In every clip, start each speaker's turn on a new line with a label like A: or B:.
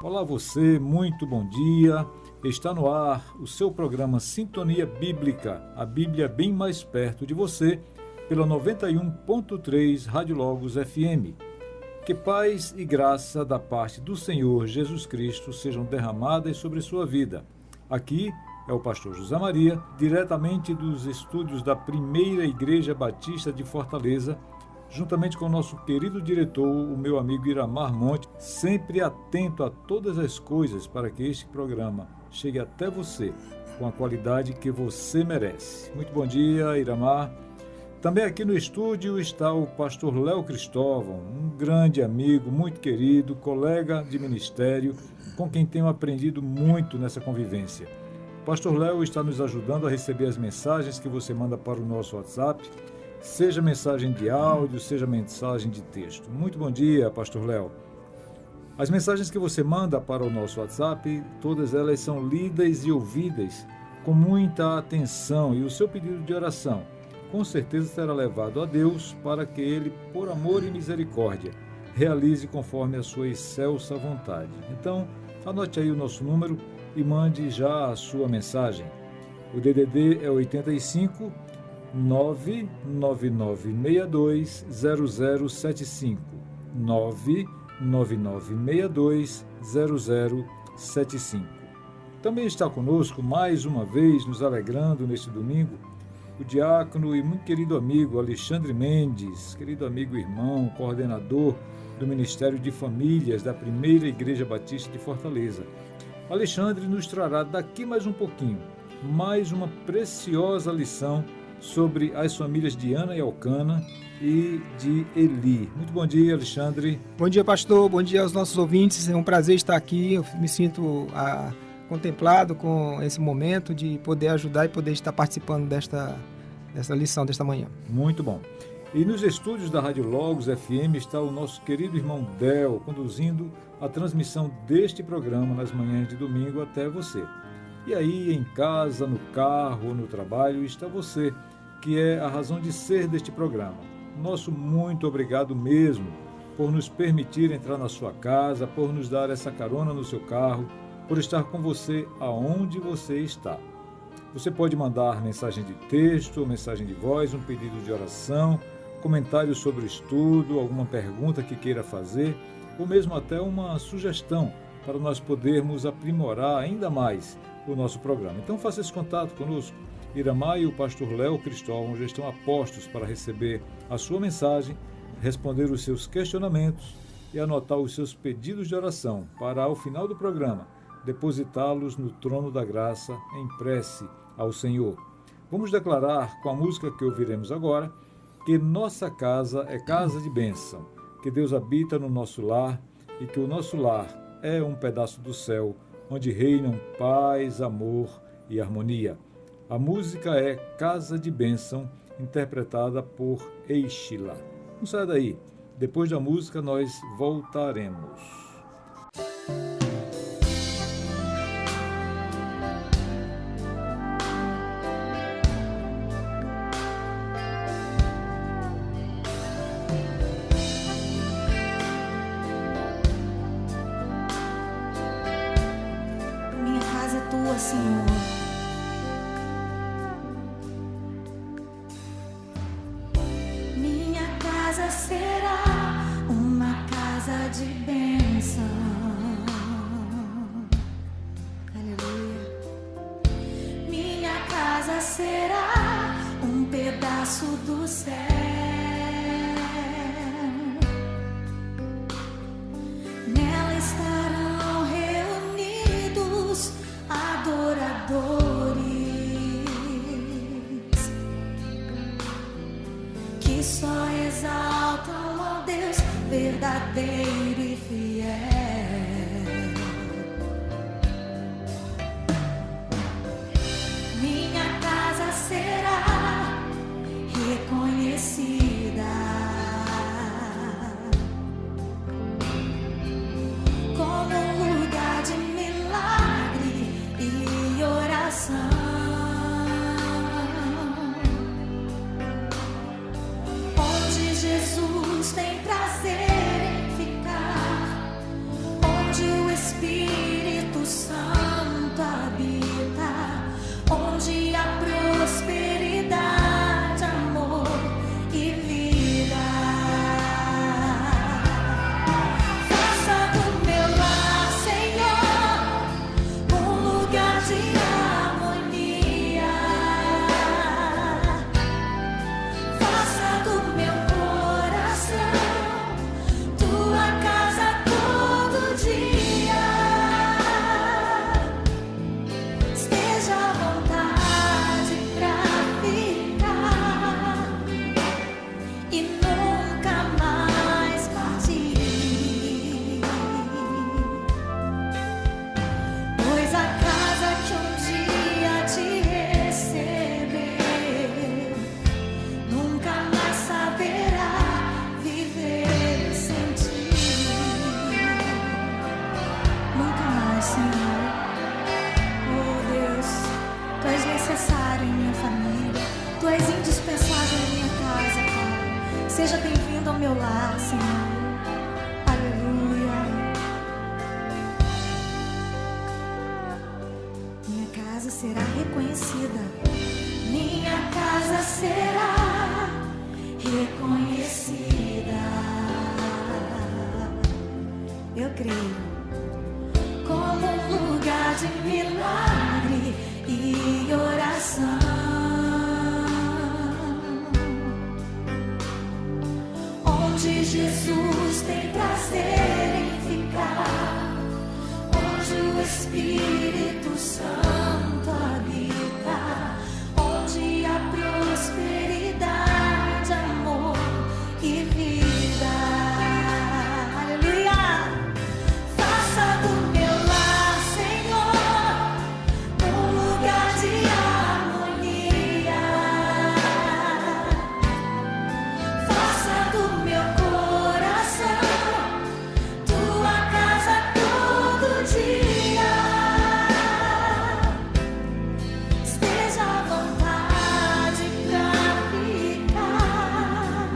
A: Olá você, muito bom dia. Está no ar o seu programa Sintonia Bíblica, a Bíblia bem mais perto de você, pela 91.3 Rádio Logos FM. Que paz e graça da parte do Senhor Jesus Cristo sejam derramadas sobre sua vida. Aqui é o pastor José Maria, diretamente dos estúdios da Primeira Igreja Batista de Fortaleza, juntamente com o nosso querido diretor, o meu amigo Iramar Monte, sempre atento a todas as coisas para que este programa chegue até você com a qualidade que você merece. Muito bom dia, Iramar. Também aqui no estúdio está o pastor Léo Cristóvão, um grande amigo, muito querido, colega de ministério, com quem tenho aprendido muito nessa convivência. O pastor Léo está nos ajudando a receber as mensagens que você manda para o nosso WhatsApp, seja mensagem de áudio, seja mensagem de texto. Muito bom dia, pastor Léo. As mensagens que você manda para o nosso WhatsApp, todas elas são lidas e ouvidas com muita atenção, e o seu pedido de oração com certeza será levado a Deus para que Ele, por amor e misericórdia, realize conforme a sua excelsa vontade. Então, anote aí o nosso número e mande já a sua mensagem. O DDD é 85 999620075 999620075. Também está conosco mais uma vez, nos alegrando neste domingo, o diácono e muito querido amigo Alexandre Mendes, querido amigo irmão, coordenador do Ministério de Famílias da Primeira Igreja Batista de Fortaleza. Alexandre nos trará daqui mais um pouquinho, mais uma preciosa lição sobre as famílias de Ana e Elcana e de Eli. Muito bom dia, Alexandre.
B: Bom dia, pastor. Bom dia aos nossos ouvintes. É um prazer estar aqui. Eu me sinto contemplado com esse momento de poder ajudar e poder estar participando desta lição desta manhã.
A: Muito bom. E nos estúdios da Rádio Logos FM está o nosso querido irmão Del, conduzindo a transmissão deste programa nas manhãs de domingo até você. E aí, em casa, no carro ou no trabalho, está você, que é a razão de ser deste programa. Nosso muito obrigado mesmo por nos permitir entrar na sua casa, por nos dar essa carona no seu carro, por estar com você aonde você está. Você pode mandar mensagem de texto, mensagem de voz, um pedido de oração, comentário sobre o estudo, alguma pergunta que queira fazer, ou mesmo até uma sugestão para nós podermos aprimorar ainda mais o nosso programa. Então faça esse contato conosco. Iramar e o pastor Léo Cristóvão já estão a postos para receber a sua mensagem, responder os seus questionamentos e anotar os seus pedidos de oração para, ao final do programa, depositá-los no trono da graça em prece ao Senhor. Vamos declarar com a música que ouviremos agora que nossa casa é casa de bênção, que Deus habita no nosso lar e que o nosso lar é um pedaço do céu onde reinam paz, amor e harmonia. A música é Casa de Bênção, interpretada por Eichila. Não saia daí, depois da música nós voltaremos.
C: Senhor, minha casa será uma casa de bênção. Aleluia. Minha casa será um pedaço do céu. Nela estarão reunidos adoradores que só exaltam ao Deus verdadeiro e fiel. Minha casa será reconhecida como um lugar de milagre e oração, onde Jesus tem prazer em ficar, onde há prosperidade, amor e vida. Faça do meu lar, Senhor, um lugar de harmonia. Faça do meu coração tua casa todo dia. Esteja à vontade pra ficar e nunca mais partir. Pois a casa que um dia te recebeu nunca mais saberá viver sem ti. Nunca mais, Senhor. Oh Deus, Tu és necessário em minha família, Tu és indispensável em minha casa, Pai. Seja bem-vindo ao meu lar, Senhor. Aleluia. Minha casa será reconhecida. Minha casa será reconhecida. Eu creio como um lugar de milagre e oração, onde Jesus tem prazer em ficar, onde o Espírito Santo habita, onde há prosperidade, amor e vida. Aleluia! Faça do meu lar, Senhor, um lugar de harmonia. Faça do meu coração tua casa todo dia. Esteja à vontade pra ficar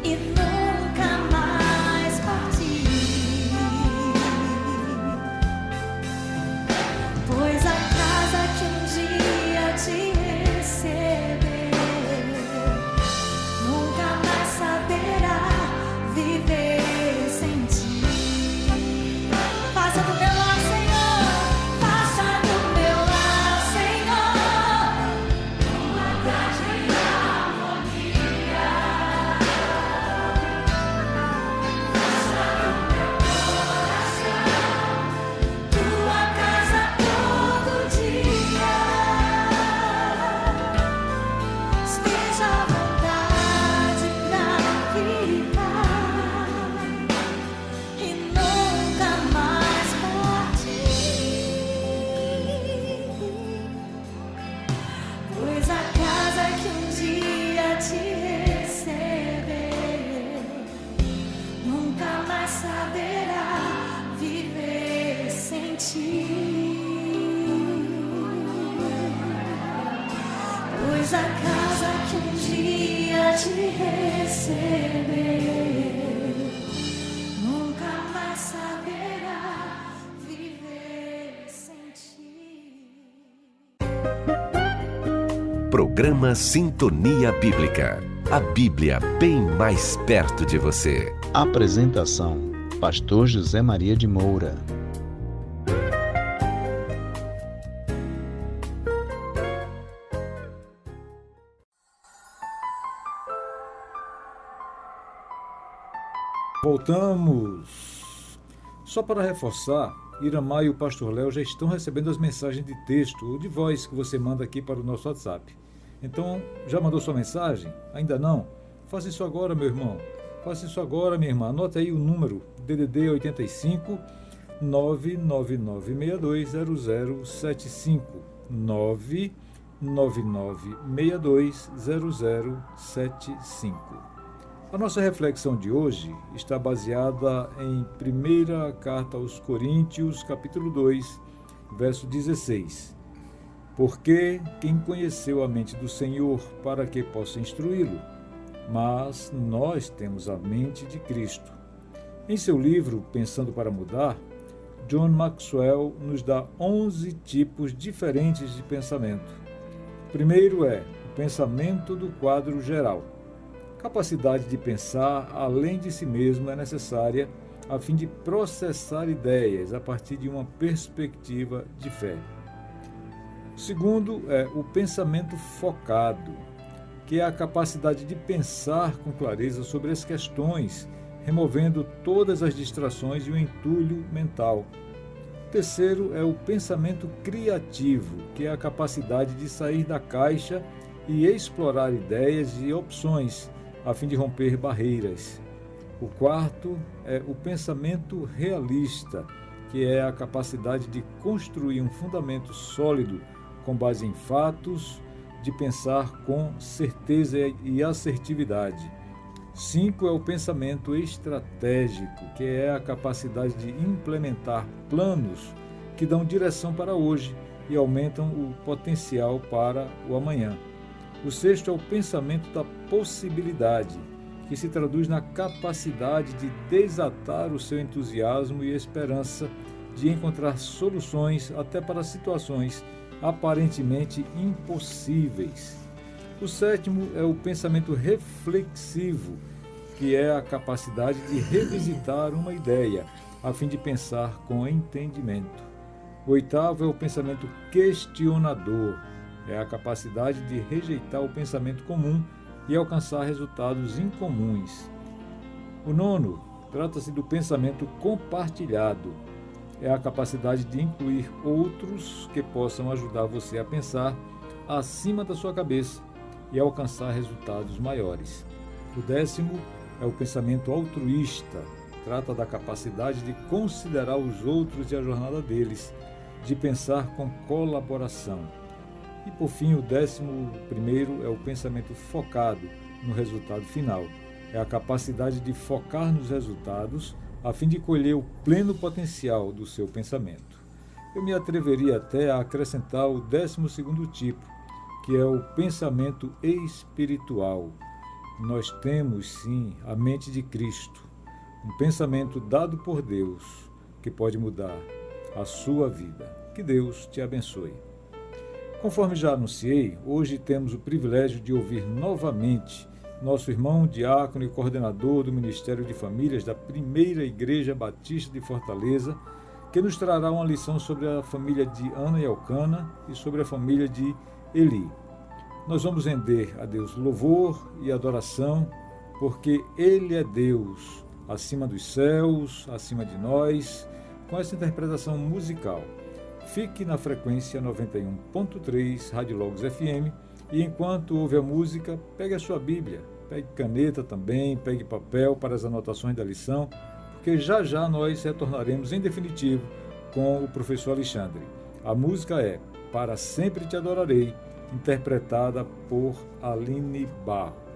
C: e nunca mais partir. Pois a casa que um dia te recebeu nunca mais saberá viver sem ti. Faça do meu lar, Senhor, faça do meu lar, Senhor, uma casa de harmonia. Faça do meu coração tua casa todo dia. Esteja à vontade pra ficar e nunca mais partir. Pois a casa que um dia te recebeu nunca mais saberá viver sem ti. Pois a casa que um dia te recebeu nunca mais saberá viver sem ti.
D: Programa Sintonia Bíblica. A Bíblia bem mais perto de você.
E: Apresentação: Pastor José Maria de Moura.
A: Voltamos. Só para reforçar, Iramar e o Pastor Léo já estão recebendo as mensagens de texto ou de voz que você manda aqui para o nosso WhatsApp. Então, já mandou sua mensagem? Ainda não? Faça isso agora, meu irmão. Faça isso agora, minha irmã. Anote aí o número DDD 85 999620075 999620075. A nossa reflexão de hoje está baseada em 1ª Carta aos Coríntios, capítulo 2, verso 16. Porque quem conheceu a mente do Senhor para que possa instruí-lo? Mas nós temos a mente de Cristo. Em seu livro, Pensando para Mudar, John Maxwell nos dá 11 tipos diferentes de pensamento. O primeiro é o pensamento do quadro geral. Capacidade de pensar além de si mesmo é necessária a fim de processar ideias a partir de uma perspectiva de fé. O segundo é o pensamento focado, que é a capacidade de pensar com clareza sobre as questões, removendo todas as distrações e o entulho mental. O terceiro é o pensamento criativo, que é a capacidade de sair da caixa e explorar ideias e opções, a fim de romper barreiras. O quarto é o pensamento realista, que é a capacidade de construir um fundamento sólido com base em fatos, de pensar com certeza e assertividade. 5 é o pensamento estratégico, que é a capacidade de implementar planos que dão direção para hoje e aumentam o potencial para o amanhã. O sexto é o pensamento da possibilidade, que se traduz na capacidade de desatar o seu entusiasmo e esperança de encontrar soluções até para situações aparentemente impossíveis. O sétimo é o pensamento reflexivo, que é a capacidade de revisitar uma ideia, a fim de pensar com entendimento. O oitavo é o pensamento questionador, é a capacidade de rejeitar o pensamento comum e alcançar resultados incomuns. O nono trata-se do pensamento compartilhado, é a capacidade de incluir outros que possam ajudar você a pensar acima da sua cabeça e alcançar resultados maiores. O 10º é o pensamento altruísta, trata da capacidade de considerar os outros e a jornada deles, de pensar com colaboração. E por fim, o 11º é o pensamento focado no resultado final, é a capacidade de focar nos resultados a fim de colher o pleno potencial do seu pensamento. Eu me atreveria até a acrescentar o 12º tipo, que é o pensamento espiritual. Nós temos, sim, a mente de Cristo, um pensamento dado por Deus que pode mudar a sua vida. Que Deus te abençoe. Conforme já anunciei, hoje temos o privilégio de ouvir novamente nosso irmão diácono e coordenador do Ministério de Famílias da Primeira Igreja Batista de Fortaleza, que nos trará uma lição sobre a família de Ana e Elcana e sobre a família de Eli. Nós vamos render a Deus louvor e adoração, porque Ele é Deus, acima dos céus, acima de nós, com essa interpretação musical. Fique na frequência 91.3 Rádio Logos FM e enquanto ouve a música, pegue a sua Bíblia, pegue caneta também, pegue papel para as anotações da lição, porque já já nós retornaremos em definitivo com o professor Alexandre. A música é Para Sempre Te Adorarei, interpretada por Aline Barros.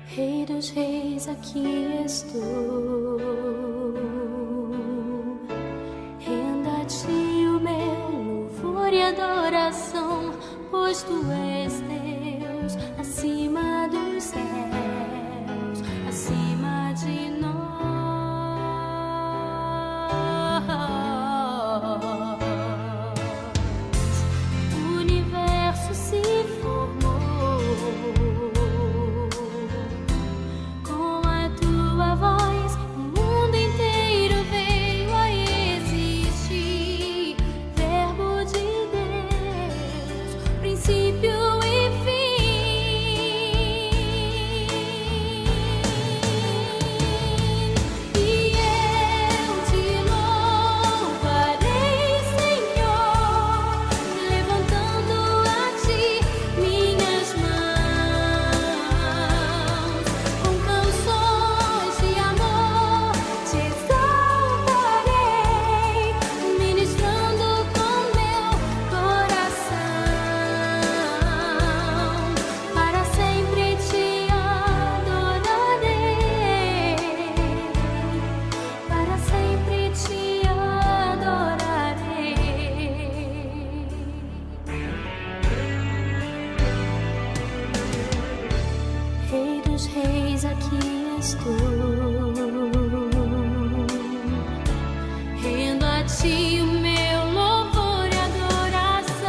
C: Rei dos reis, aqui estou. Renda a ti o meu louvor e adoração, pois tu és Deus acima dos céus, acima de nós. O universo se formou voz, o mundo inteiro veio a existir. Verbo de Deus, princípio e dos reis, aqui estou. Rendo a ti o meu louvor e adoração.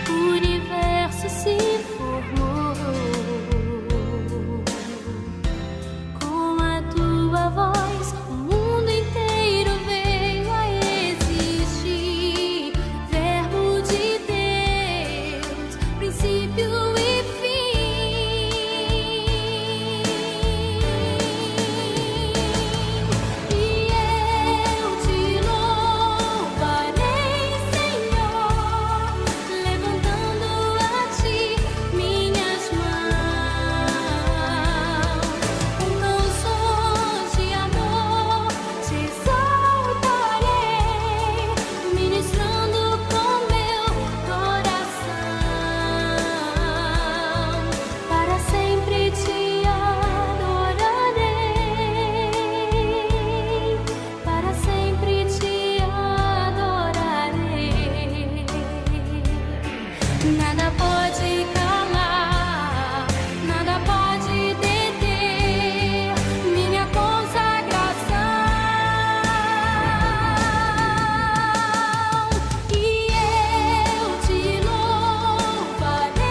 C: O universo se formou com a tua voz. O mundo inteiro veio a existir. Verbo de Deus, princípio e fim. E eu te louvarei, Senhor, levantando a ti minhas mãos. Com canções de amor te exaltarei, ministrando com meu coração. Para sempre te adorarei, para sempre te adorarei. Nada pode calar, nada pode deter minha consagração. E eu te louvarei,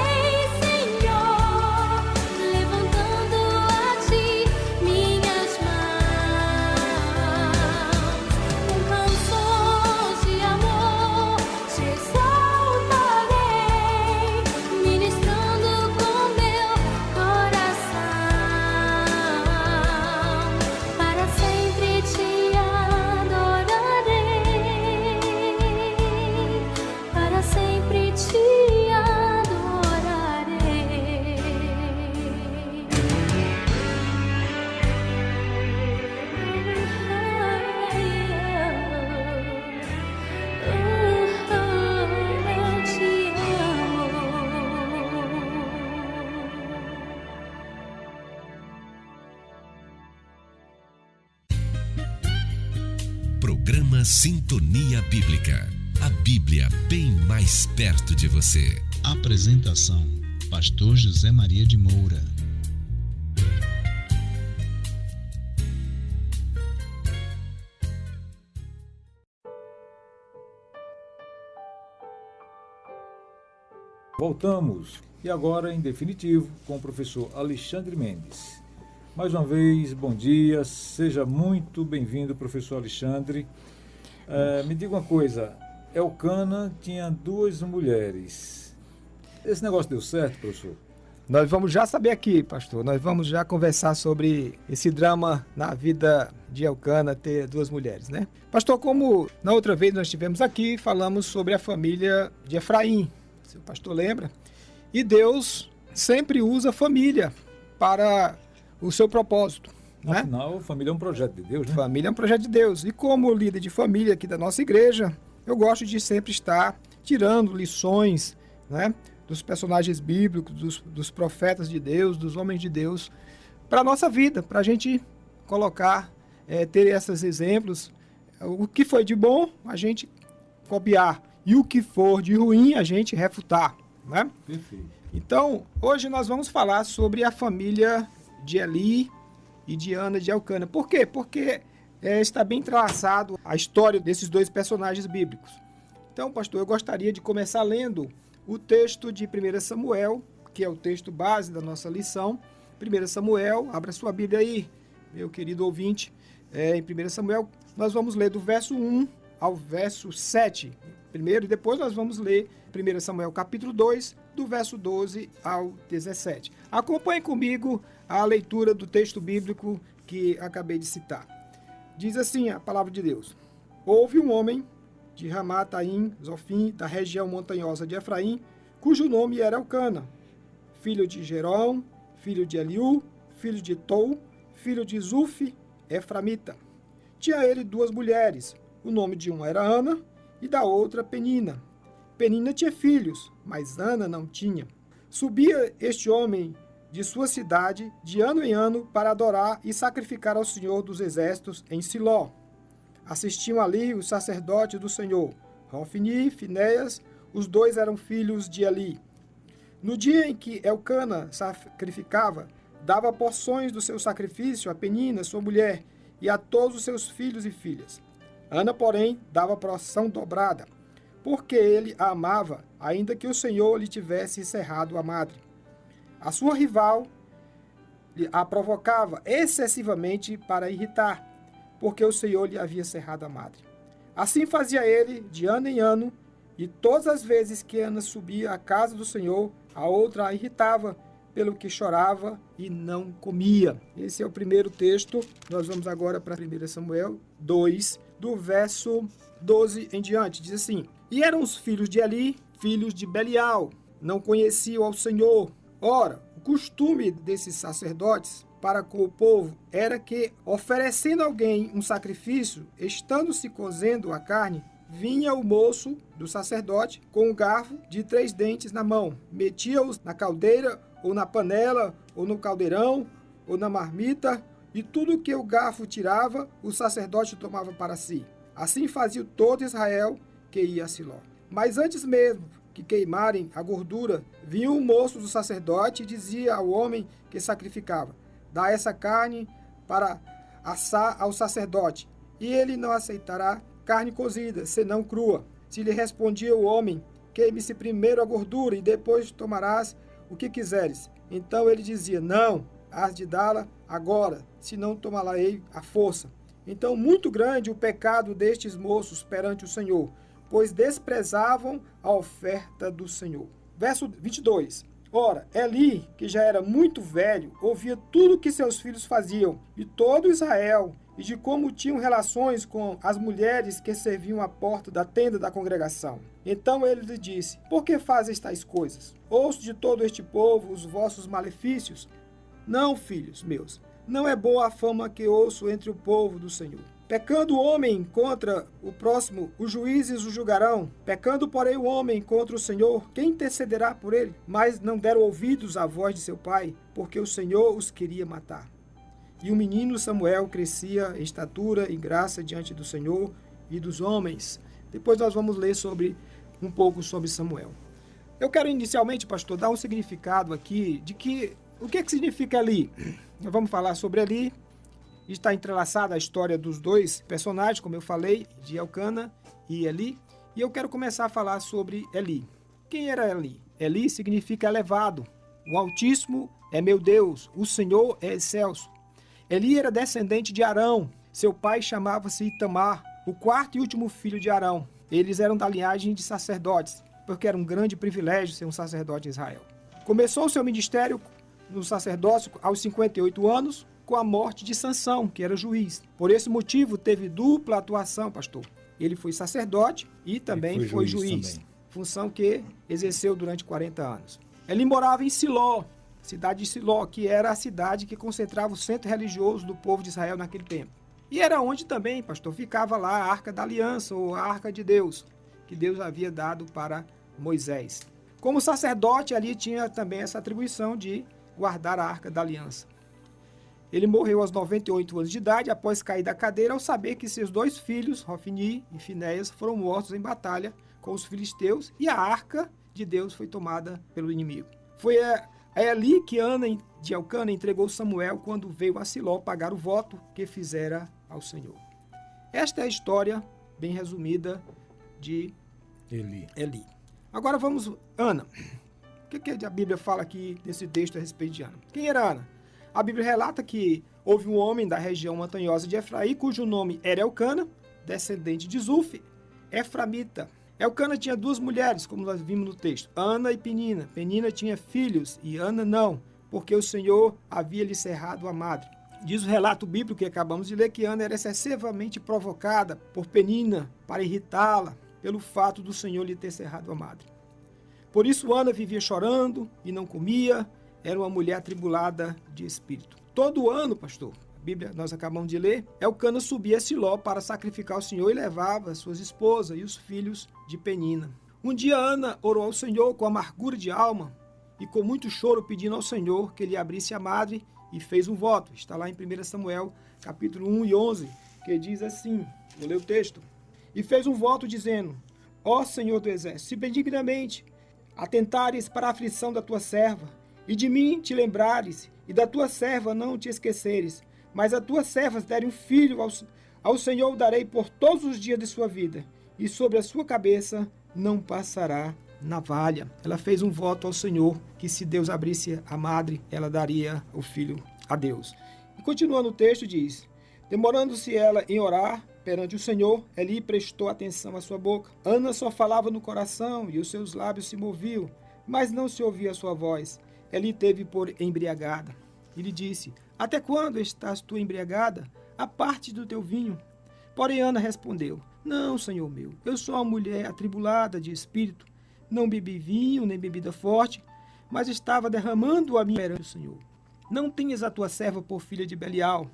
C: Senhor, levantando a ti minhas mãos. Com canções de amor te exaltarei, ministrando com meu coração. Para sempre te adorarei, para sempre te adorarei. Eu te amo.
D: Programa Sintonia Bíblica. A Bíblia bem mais perto de você.
E: Apresentação: Pastor José Maria de Moura.
A: Voltamos, e agora, em definitivo, com o professor Alexandre Mendes. Mais uma vez, bom dia, seja muito bem-vindo, professor Alexandre. Me diga uma coisa, Elcana tinha 2 mulheres. Esse negócio deu certo, professor?
B: Nós vamos já saber aqui, pastor. Nós vamos já conversar sobre esse drama na vida de Elcana ter 2 mulheres, né? Pastor, como na outra vez nós estivemos aqui, falamos sobre a família de Efraim. Se o pastor lembra? E Deus sempre usa a família para o seu propósito, né?
A: Afinal, família é um projeto de Deus, né?
B: Família é um projeto de Deus. E como líder de família aqui da nossa igreja, eu gosto de sempre estar tirando lições, né, dos personagens bíblicos, dos profetas de Deus, dos homens de Deus, para a nossa vida, para a gente colocar, ter esses exemplos. O que foi de bom, a gente copiar. E o que for de ruim, a gente refutar, né?
A: Perfeito.
B: Então, hoje nós vamos falar sobre a família de Eli e de Ana de Elcana. Por quê? Porque está bem traçado a história desses 2 personagens bíblicos. Então, pastor, eu gostaria de começar lendo o texto de 1 Samuel, que é o texto base da nossa lição. 1 Samuel, abra sua Bíblia aí, meu querido ouvinte. Em 1 Samuel, nós vamos ler do verso 1 ao verso 7. Primeiro, e depois nós vamos ler 1 Samuel capítulo 2, do verso 12 ao 17. Acompanhe comigo a leitura do texto bíblico que acabei de citar. Diz assim a palavra de Deus: Houve um homem de Ramataim, Zofim, da região montanhosa de Efraim, cujo nome era Elcana, filho de Jerão, filho de Eliú, filho de Tou, filho de Zuf, Eframita. Tinha ele 2 mulheres, o nome de uma era Ana e da outra Penina. Penina tinha filhos, mas Ana não tinha. Subia este homem de sua cidade de ano em ano para adorar e sacrificar ao Senhor dos Exércitos em Siló. Assistiam ali os sacerdotes do Senhor, Hofni e Finéias, os dois eram filhos de Eli. No dia em que Elcana sacrificava, dava porções do seu sacrifício a Penina, sua mulher, e a todos os seus filhos e filhas. Ana, porém, dava porção dobrada, porque ele a amava, ainda que o Senhor lhe tivesse cerrado a madre. A sua rival a provocava excessivamente para irritar, porque o Senhor lhe havia cerrado a madre. Assim fazia ele de ano em ano, e todas as vezes que Ana subia à casa do Senhor, a outra a irritava, pelo que chorava e não comia. Esse é o primeiro texto. Nós vamos agora para 1 Samuel 2, do verso 12 em diante. Diz assim: E eram os filhos de Eli, filhos de Belial, não conheciam ao Senhor. Ora, o costume desses sacerdotes para com o povo era que, oferecendo a alguém um sacrifício, estando se cozendo a carne, vinha o moço do sacerdote com um garfo de 3 dentes na mão, metia-os na caldeira, ou na panela, ou no caldeirão, ou na marmita, e tudo que o garfo tirava, o sacerdote tomava para si. Assim fazia todo Israel que ia a Siló. Mas antes mesmo que queimarem a gordura, vinha o moço do sacerdote e dizia ao homem que sacrificava: Dá essa carne para assar ao sacerdote, e ele não aceitará carne cozida, senão crua. Se lhe respondia o homem: Queime-se primeiro a gordura, e depois tomarás o que quiseres. Então ele dizia: Não, hás de dá-la agora, senão tomá-la-ei à força. Então muito grande o pecado destes moços perante o Senhor, pois desprezavam a oferta do Senhor. Verso 22. Ora, Eli, que já era muito velho, ouvia tudo que seus filhos faziam, e todo Israel, e de como tinham relações com as mulheres que serviam à porta da tenda da congregação. Então ele lhe disse: Por que fazes tais coisas? Ouço de todo este povo os vossos malefícios. Não, filhos meus, não é boa a fama que ouço entre o povo do Senhor. Pecando o homem contra o próximo, os juízes o julgarão. Pecando, porém, o homem contra o Senhor, quem intercederá por ele? Mas não deram ouvidos à voz de seu pai, porque o Senhor os queria matar. E o menino Samuel crescia em estatura e graça diante do Senhor e dos homens. Depois nós vamos ler um pouco sobre Samuel. Eu quero inicialmente, pastor, dar um significado aqui de o que significa Eli. Nós vamos falar sobre Eli. Está entrelaçada a história dos dois personagens, como eu falei, de Elcana e Eli. E eu quero começar a falar sobre Eli. Quem era Eli? Eli significa elevado. O Altíssimo é meu Deus. O Senhor é excelso. Eli era descendente de Arão. Seu pai chamava-se Itamar, o quarto e último filho de Arão. Eles eram da linhagem de sacerdotes, porque era um grande privilégio ser um sacerdote em Israel. Começou seu ministério no sacerdócio aos 58 anos, com a morte de Sansão, que era juiz. Por esse motivo, teve dupla atuação, pastor. Ele foi sacerdote e também foi juiz. Função que exerceu durante 40 anos. Ele morava em Siló, cidade de Siló, que era a cidade que concentrava o centro religioso do povo de Israel naquele tempo. E era onde também, pastor, ficava lá a Arca da Aliança, ou a Arca de Deus, que Deus havia dado para Moisés. Como sacerdote, ali tinha também essa atribuição de guardar a Arca da Aliança. Ele morreu aos 98 anos de idade, após cair da cadeira, ao saber que seus 2 filhos, Hofni e Finéias, foram mortos em batalha com os filisteus, e a Arca de Deus foi tomada pelo inimigo. Foi ali que Ana de Elcana entregou Samuel quando veio a Siló pagar o voto que fizera ao Senhor. Esta é a história, bem resumida, de Eli. Agora vamos, Ana. O que a Bíblia fala aqui nesse texto a respeito de Ana? Quem era Ana? A Bíblia relata que houve um homem da região montanhosa de Efraim, cujo nome era Elcana, descendente de Zuf, Eframita. Elcana tinha 2 mulheres, como nós vimos no texto, Ana e Penina. Penina tinha filhos e Ana não, porque o Senhor havia lhe cerrado a madre. Diz o relato bíblico que acabamos de ler que Ana era excessivamente provocada por Penina para irritá-la, pelo fato do Senhor lhe ter cerrado a madre. Por isso Ana vivia chorando e não comia, era uma mulher atribulada de espírito. Todo ano, pastor, a Bíblia nós acabamos de ler, Elcana subia a Siló para sacrificar ao Senhor e levava suas esposas e os filhos de Penina. Um dia Ana orou ao Senhor com amargura de alma e com muito choro pedindo ao Senhor que lhe abrisse a madre e fez um voto. Está lá em 1 Samuel, capítulo 1 e 11, que diz assim, vou ler o texto. E fez um voto dizendo, ó Senhor do Exército, se benignamente atentares para a aflição da tua serva, e de mim te lembrares, e da tua serva não te esqueceres, mas a tua serva derem um filho ao Senhor o darei por todos os dias de sua vida, e sobre a sua cabeça não passará navalha. Ela fez um voto ao Senhor, que se Deus abrisse a madre, ela daria o filho a Deus. E continuando o texto diz, demorando-se ela em orar perante o Senhor, Eli prestou atenção à sua boca. Ana só falava no coração e os seus lábios se moviam, mas não se ouvia a sua voz. Eli teve por embriagada. E lhe disse, até quando estás tu embriagada? Aparte do teu vinho. Porém Ana respondeu, não, Senhor meu, eu sou uma mulher atribulada de espírito, não bebi vinho nem bebida forte, mas estava derramando a minha perante o Senhor. Não tenhas a tua serva por filha de Belial.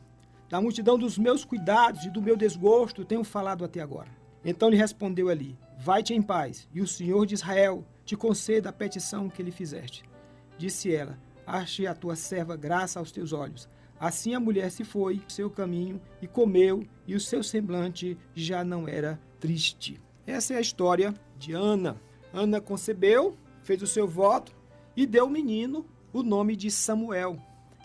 B: Da multidão dos meus cuidados e do meu desgosto tenho falado até agora. Então lhe respondeu Eli, vai-te em paz, e o Senhor de Israel te conceda a petição que lhe fizeste. Disse ela, ache a tua serva graça aos teus olhos. Assim a mulher se foi, seu caminho, e comeu, e o seu semblante já não era triste. Essa é a história de Ana. Ana concebeu, fez o seu voto, e deu ao menino o nome de Samuel,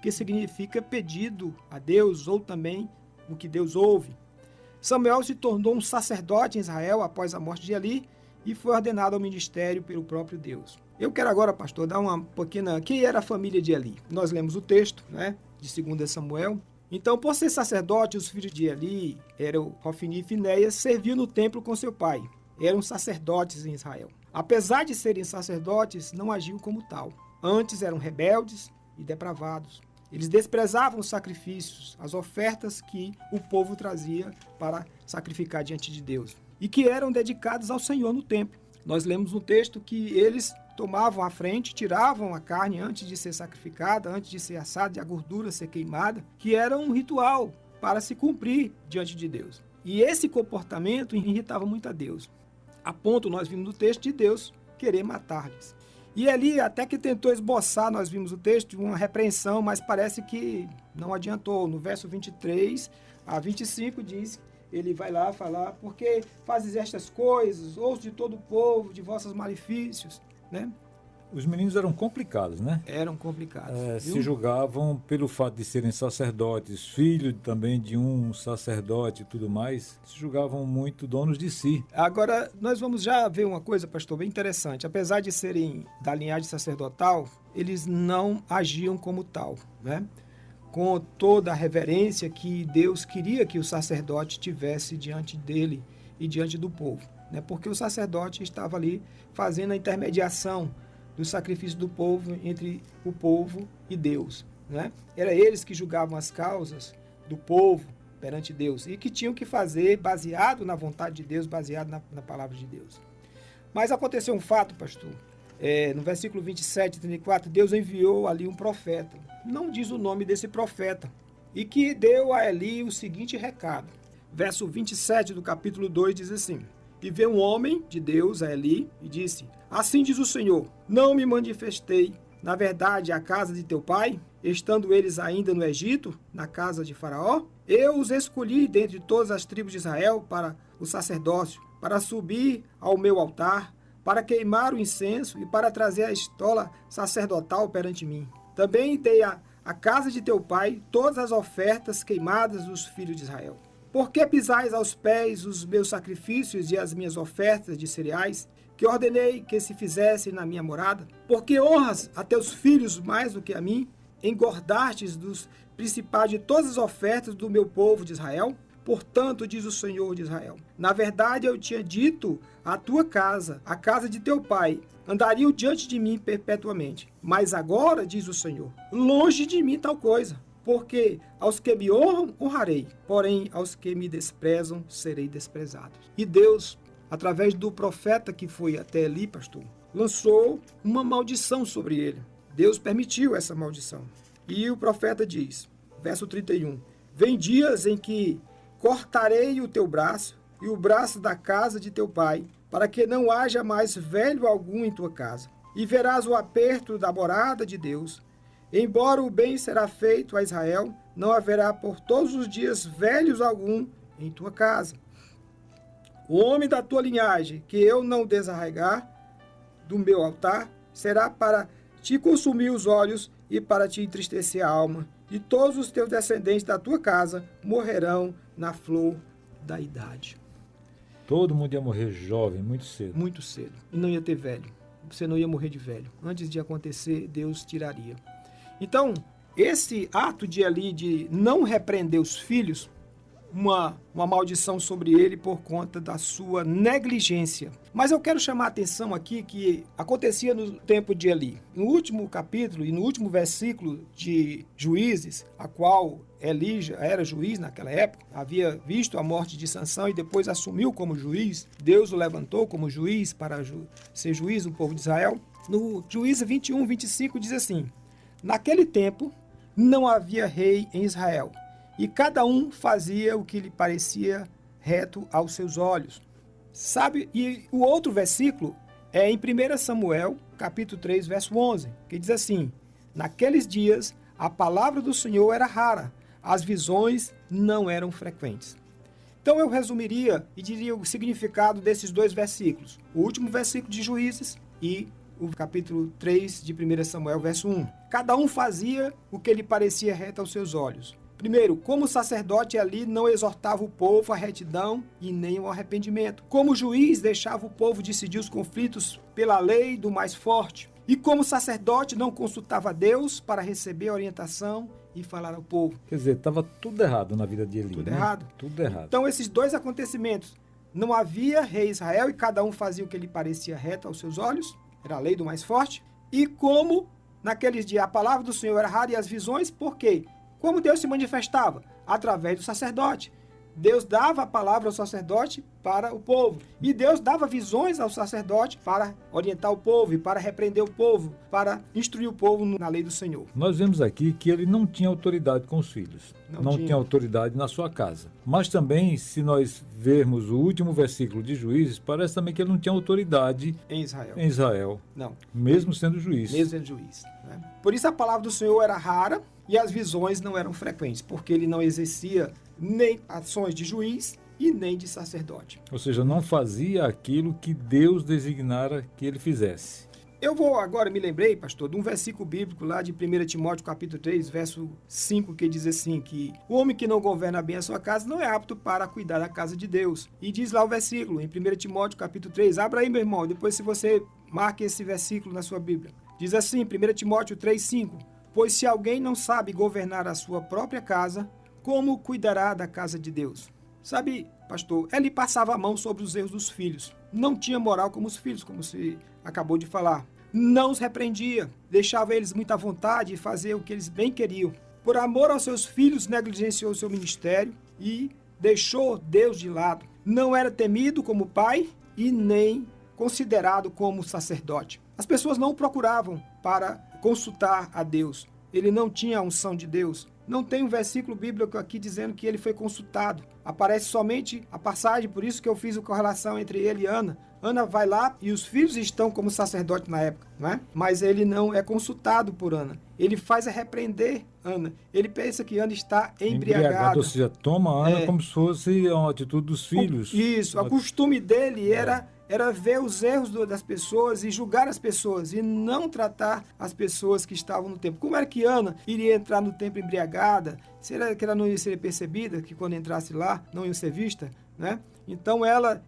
B: que significa pedido a Deus, ou também o que Deus ouve. Samuel se tornou um sacerdote em Israel após a morte de Eli e foi ordenado ao ministério pelo próprio Deus. Eu quero agora, pastor, dar uma pequena... Quem era a família de Eli? Nós lemos o texto, né, de 2 Samuel. Então, por ser sacerdote, os filhos de Eli, eram Hofni e Finéias, serviam no templo com seu pai. Eram sacerdotes em Israel. Apesar de serem sacerdotes, não agiam como tal. Antes eram rebeldes e depravados. Eles desprezavam os sacrifícios, as ofertas que o povo trazia para sacrificar diante de Deus, e que eram dedicados ao Senhor no templo. Nós lemos no texto que eles tomavam a frente, tiravam a carne antes de ser sacrificada, antes de ser assada e a gordura ser queimada, que era um ritual para se cumprir diante de Deus. E esse comportamento irritava muito a Deus, a ponto, nós vimos no texto, de Deus querer matar-lhes. E ali, até que tentou esboçar, nós vimos o texto, uma repreensão, mas parece que não adiantou. No verso 23 a 25 diz, ele vai lá falar, porque fazes estas coisas, ouço de todo o povo, de vossos malefícios, né?
A: Os meninos eram complicados, né?
B: Eram complicados.
A: Se julgavam pelo fato de serem sacerdotes, filho também de um sacerdote e tudo mais, se julgavam muito donos de si.
B: Agora, nós vamos já ver uma coisa, pastor, bem interessante. Apesar de serem da linhagem sacerdotal, eles não agiam como tal, né? Com toda a reverência que Deus queria que o sacerdote tivesse diante dele e diante do povo, né? Porque o sacerdote estava ali fazendo a intermediação do sacrifício do povo entre o povo e Deus, né? Era eles que julgavam as causas do povo perante Deus e que tinham que fazer baseado na vontade de Deus, baseado na palavra de Deus. Mas aconteceu um fato, pastor. No versículo 27 e 34, Deus enviou ali um profeta. Não diz o nome desse profeta. E que deu a Eli o seguinte recado. Verso 27 do capítulo 2 diz assim, e veio um homem de Deus a Eli e disse, assim diz o Senhor, não me manifestei, na verdade, a casa de teu pai, estando eles ainda no Egito, na casa de Faraó? Eu os escolhi dentre todas as tribos de Israel para o sacerdócio, para subir ao meu altar, para queimar o incenso e para trazer a estola sacerdotal perante mim. Também dei à casa de teu pai todas as ofertas queimadas dos filhos de Israel. Por que pisais aos pés os meus sacrifícios e as minhas ofertas de cereais, que ordenei que se fizessem na minha morada? Porque honras a teus filhos mais do que a mim? Engordastes dos principais de todas as ofertas do meu povo de Israel? Portanto, diz o Senhor de Israel, na verdade eu tinha dito à tua casa, a casa de teu pai, andariam diante de mim perpetuamente. Mas agora, diz o Senhor, longe de mim tal coisa. Porque aos que me honram, honrarei, porém aos que me desprezam, serei desprezado. E Deus, através do profeta que foi até Eli, pastor, lançou uma maldição sobre ele. Deus permitiu essa maldição. E o profeta diz, verso 31, vem dias em que cortarei o teu braço e o braço da casa de teu pai, para que não haja mais velho algum em tua casa. e verás o aperto da morada de Deus. Embora o bem será feito a Israel, não haverá por todos os dias velhos algum em tua casa. O homem da tua linhagem, que eu não desarraigar do meu altar, será para te consumir os olhos e para te entristecer a alma. E todos os teus descendentes da tua casa morrerão na flor da idade.
A: Todo mundo ia morrer jovem, muito cedo.
B: Muito cedo. E não ia ter velho. Você não ia morrer de velho. Antes de acontecer, Deus tiraria. Então, esse ato de Eli de não repreender os filhos, uma maldição sobre ele por conta da sua negligência. Mas eu quero chamar a atenção aqui que acontecia no tempo de Eli. No último capítulo e no último versículo de Juízes, a qual Eli já era juiz naquela época, havia visto a morte de Sansão e depois assumiu como juiz. Deus o levantou como juiz para ser juiz do povo de Israel. No Juízes 21, 25 diz assim: naquele tempo não havia rei em Israel, e cada um fazia o que lhe parecia reto aos seus olhos. Sabe? E o outro versículo é em 1 Samuel, capítulo 3, verso 11, que diz assim: naqueles dias a palavra do Senhor era rara, as visões não eram frequentes. Então eu resumiria e diria o significado desses dois versículos. O último versículo de Juízes e o capítulo 3 de 1 Samuel, verso 1. Cada um fazia o que lhe parecia reto aos seus olhos. Primeiro, como sacerdote ali não exortava o povo à retidão e nem ao arrependimento. Como juiz, deixava o povo decidir os conflitos pela lei do mais forte. E como sacerdote, não consultava Deus para receber orientação e falar ao povo.
A: Quer dizer, estava tudo errado na vida de Eli.
B: Tudo
A: né?
B: errado.
A: Tudo errado.
B: Então, esses dois acontecimentos. Não havia rei Israel e cada um fazia o que lhe parecia reto aos seus olhos. Era a lei do mais forte. E como naqueles dias a palavra do Senhor era rara e as visões, por quê? Como Deus se manifestava? Através do sacerdote. Deus dava a palavra ao sacerdote para o povo. E Deus dava visões ao sacerdote para orientar o povo e para repreender o povo, para instruir o povo na lei do Senhor.
A: Nós vemos aqui que ele não tinha autoridade com os filhos. Não tinha autoridade na sua casa. Mas também, se nós vermos o último versículo de Juízes, parece também que ele não tinha autoridade
B: em Israel.
A: Em Israel.
B: Não.
A: Mesmo sendo juiz.
B: Mesmo sendo juiz. Né? Por isso a palavra do Senhor era rara e as visões não eram frequentes, porque ele não exercia nem ações de juiz e nem de sacerdote.
A: Ou seja, não fazia aquilo que Deus designara que ele fizesse.
B: Eu vou agora, me lembrei, pastor, de um versículo bíblico lá de 1 Timóteo capítulo 3, verso 5, que diz assim, que o homem que não governa bem a sua casa não é apto para cuidar da casa de Deus. E diz lá o versículo, em 1 Timóteo capítulo 3, abra aí, meu irmão, depois se você marque esse versículo na sua Bíblia. Diz assim, 1 Timóteo 3, 5, pois se alguém não sabe governar a sua própria casa, como cuidará da casa de Deus? Sabe, pastor, ele passava a mão sobre os erros dos filhos. Não tinha moral como os filhos, como você acabou de falar. Não os repreendia, deixava eles muito à vontade e fazer o que eles bem queriam. Por amor aos seus filhos, negligenciou seu ministério e deixou Deus de lado. Não era temido como pai e nem considerado como sacerdote. As pessoas não o procuravam para consultar a Deus. Ele não tinha a unção de Deus. Não tem um versículo bíblico aqui dizendo que ele foi consultado. Aparece somente a passagem, por isso que eu fiz a correlação entre ele e Ana. Ana vai lá e os filhos estão como sacerdote na época, não é? Mas ele não é consultado por Ana. Ele faz repreender Ana. Ele pensa que Ana está embriagada.
A: Ou seja, toma Ana como se fosse uma atitude dos filhos.
B: Isso, o costume dele era ver os erros das pessoas e julgar as pessoas e não tratar as pessoas que estavam no templo. Como era que Ana iria entrar no templo embriagada? Será que ela não ia ser percebida, que quando entrasse lá não ia ser vista, né? Então ela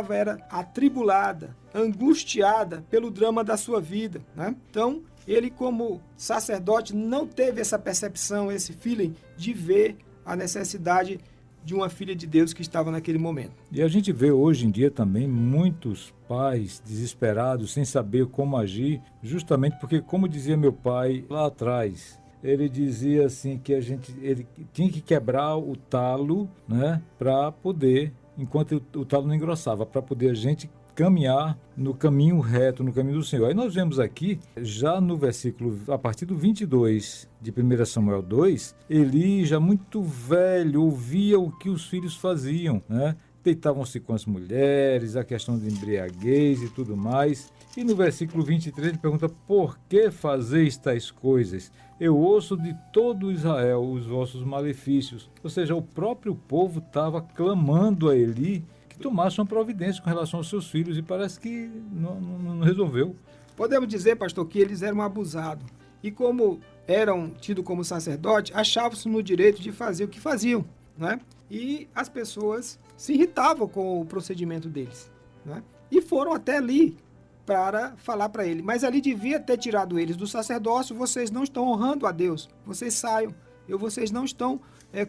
B: era atribulada, angustiada pelo drama da sua vida, né? Então ele, como sacerdote, não teve essa percepção, esse feeling de ver a necessidade de uma filha de Deus que estava naquele momento.
A: E a gente vê hoje em dia também muitos pais desesperados, sem saber como agir, justamente porque, como dizia meu pai lá atrás, ele dizia assim que ele tinha que quebrar o talo, né, para poder, enquanto o talo não engrossava, para poder a gente caminhar no caminho reto, no caminho do Senhor. Aí nós vemos aqui, já no versículo, a partir do 22 de 1 Samuel 2, Eli, já muito velho, ouvia o que os filhos faziam, né? deitavam-se com as mulheres, a questão de embriaguez e tudo mais. E no versículo 23 ele pergunta: por que fazeis tais coisas? Eu ouço de todo Israel os vossos malefícios. Ou seja, o próprio povo estava clamando a Eli que tomasse uma providência com relação aos seus filhos, e parece que não resolveu.
B: Podemos dizer, pastor, que eles eram abusados. E como eram tidos como sacerdotes, achavam-se no direito de fazer o que faziam, né? E as pessoas se irritavam com o procedimento deles, né? E foram até ali para falar para ele. Mas ali devia ter tirado eles do sacerdócio. Vocês não estão honrando a Deus. Vocês saiam. Vocês não estão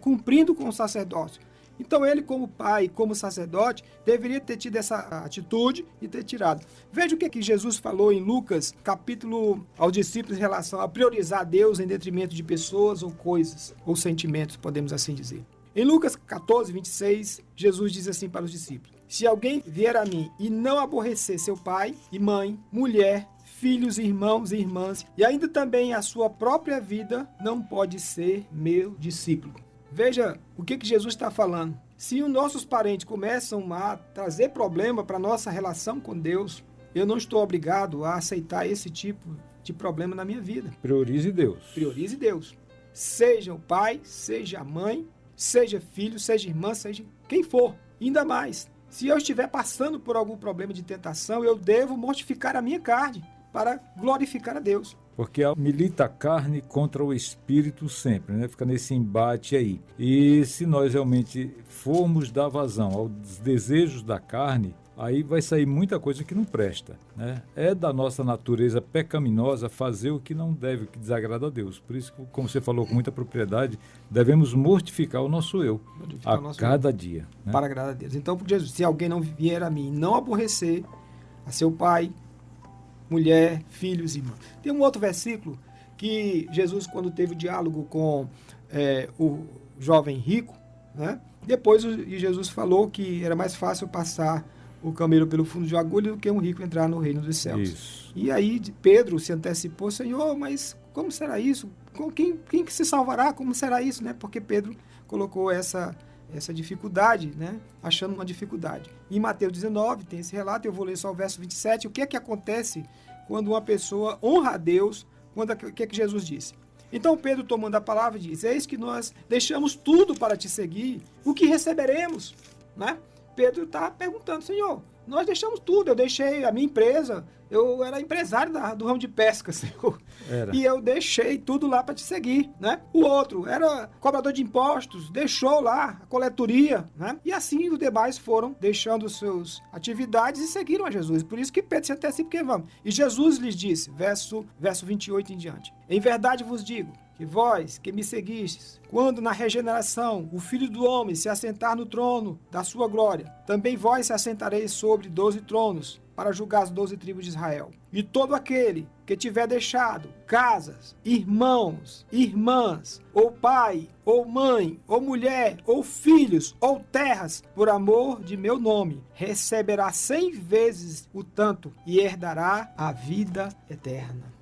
B: cumprindo com o sacerdócio. Então ele, como pai, como sacerdote, deveria ter tido essa atitude e ter tirado. Veja o que Jesus falou em Lucas, capítulo aos discípulos, em relação a priorizar Deus em detrimento de pessoas ou coisas, ou sentimentos, podemos assim dizer. Em Lucas 14, 26, Jesus diz assim para os discípulos: se alguém vier a mim e não aborrecer seu pai e mãe, mulher, filhos, irmãos e irmãs, e ainda também a sua própria vida, não pode ser meu discípulo. Veja o que Jesus está falando. Se os nossos parentes começam a trazer problema para a nossa relação com Deus, eu não estou obrigado a aceitar esse tipo de problema na minha vida.
A: Priorize Deus.
B: Priorize Deus. Seja o pai, seja a mãe, seja filho, seja irmã, seja quem for. Ainda mais, se eu estiver passando por algum problema de tentação, eu devo mortificar a minha carne para glorificar a Deus.
A: Porque milita a carne contra o espírito sempre, né? Fica nesse embate aí. E se nós realmente formos dar vazão aos desejos da carne, aí vai sair muita coisa que não presta, né? É da nossa natureza pecaminosa fazer o que não deve, o que desagrada a Deus. Por isso, como você falou com muita propriedade, devemos mortificar o nosso eu cada dia, né?
B: Para agradar a Deus. Então, por Jesus, se alguém não vier a mim e não aborrecer a seu pai, mulher, filhos e irmãos. Tem um outro versículo que Jesus, quando teve o diálogo com o jovem rico, né? Depois Jesus falou que era mais fácil passar o camelo pelo fundo de uma agulha do que um rico entrar no reino dos céus.
A: Isso.
B: E aí Pedro se antecipou: Senhor, mas como será isso? Quem que se salvará? Como será isso? Né? Porque Pedro colocou essa dificuldade, né? Achando uma dificuldade. Em Mateus 19 tem esse relato, eu vou ler só o verso 27. O que é que acontece quando uma pessoa honra a Deus? O que é que Jesus disse? Então Pedro, tomando a palavra, diz: eis que nós deixamos tudo para te seguir, o que receberemos? Né? Pedro está perguntando: Senhor, nós deixamos tudo, eu deixei a minha empresa, eu era empresário do ramo de pesca, Senhor. E eu deixei tudo lá para te seguir, né? O outro era cobrador de impostos, deixou lá a coletoria, né? E assim os demais foram deixando suas atividades e seguiram a Jesus. Por isso que Pedro se antecipa: porque vamos. E Jesus lhes disse, verso 28 em diante: em verdade vos digo, que vós, que me seguistes, quando na regeneração o Filho do Homem se assentar no trono da sua glória, também vós se assentareis sobre 12 tronos, para julgar as 12 tribos de Israel. E todo aquele que tiver deixado casas, irmãos, irmãs, ou pai, ou mãe, ou mulher, ou filhos, ou terras, por amor de meu nome, receberá 100 vezes o tanto e herdará a vida eterna.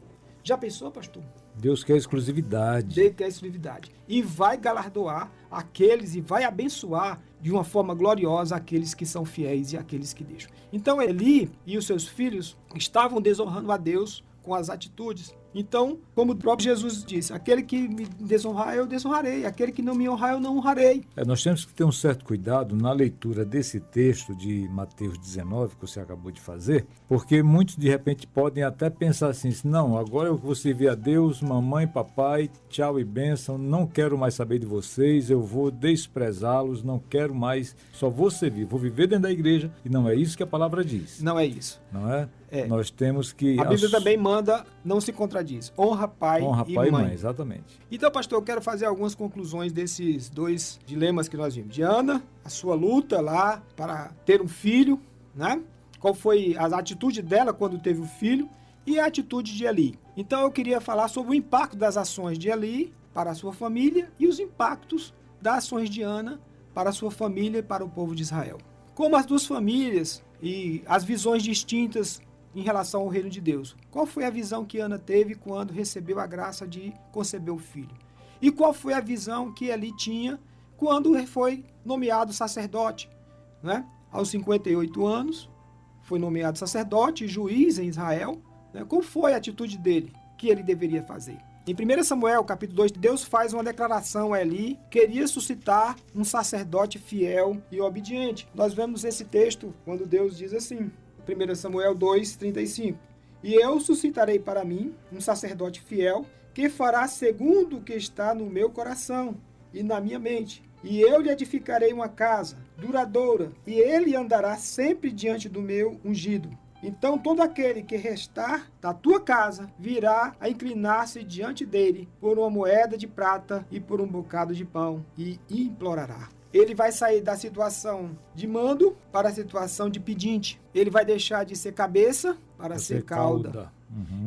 B: Já pensou, pastor?
A: Deus quer exclusividade.
B: Deus quer exclusividade. E vai galardoar aqueles e vai abençoar de uma forma gloriosa aqueles que são fiéis e aqueles que deixam. Então Eli e os seus filhos estavam desonrando a Deus com as atitudes. Então, como o próprio Jesus disse, aquele que me desonrar, eu desonrarei. Aquele que não me honrar, eu não honrarei.
A: Nós temos que ter um certo cuidado na leitura desse texto de Mateus 19, que você acabou de fazer, porque muitos, de repente, podem até pensar assim: não, agora eu vou servir a Deus, mamãe, papai, tchau e bênção, não quero mais saber de vocês, eu vou desprezá-los, não quero mais, só vou servir, vou viver dentro da igreja. E não é isso que a palavra diz.
B: Não é isso.
A: Não é? Nós temos que...
B: A Bíblia também manda, não se contradiz. Honra pai e mãe.
A: Exatamente.
B: Então, pastor, eu quero fazer algumas conclusões desses dois dilemas que nós vimos. De Ana, a sua luta lá para ter um filho, né? Qual foi a atitude dela quando teve o filho, e a atitude de Eli. Então, eu queria falar sobre o impacto das ações de Eli para a sua família e os impactos das ações de Ana para a sua família e para o povo de Israel. Como as duas famílias e as visões distintas em relação ao reino de Deus. Qual foi a visão que Ana teve quando recebeu a graça de conceber o filho? E qual foi a visão que Eli tinha quando foi nomeado sacerdote? né? Aos 58 anos, foi nomeado sacerdote e juiz em Israel. Né? Qual foi a atitude dele que ele deveria fazer? Em 1 Samuel, capítulo 2, Deus faz uma declaração a Eli, queria suscitar um sacerdote fiel e obediente. Nós vemos esse texto quando Deus diz assim, 1 Samuel 2, 35. E eu suscitarei para mim um sacerdote fiel, que fará segundo o que está no meu coração e na minha mente. E eu lhe edificarei uma casa duradoura, e ele andará sempre diante do meu ungido. Então todo aquele que restar da tua casa virá a inclinar-se diante dele por uma moeda de prata e por um bocado de pão, e implorará. Ele vai sair da situação de mando para a situação de pedinte. Ele vai deixar de ser cabeça para ser cauda.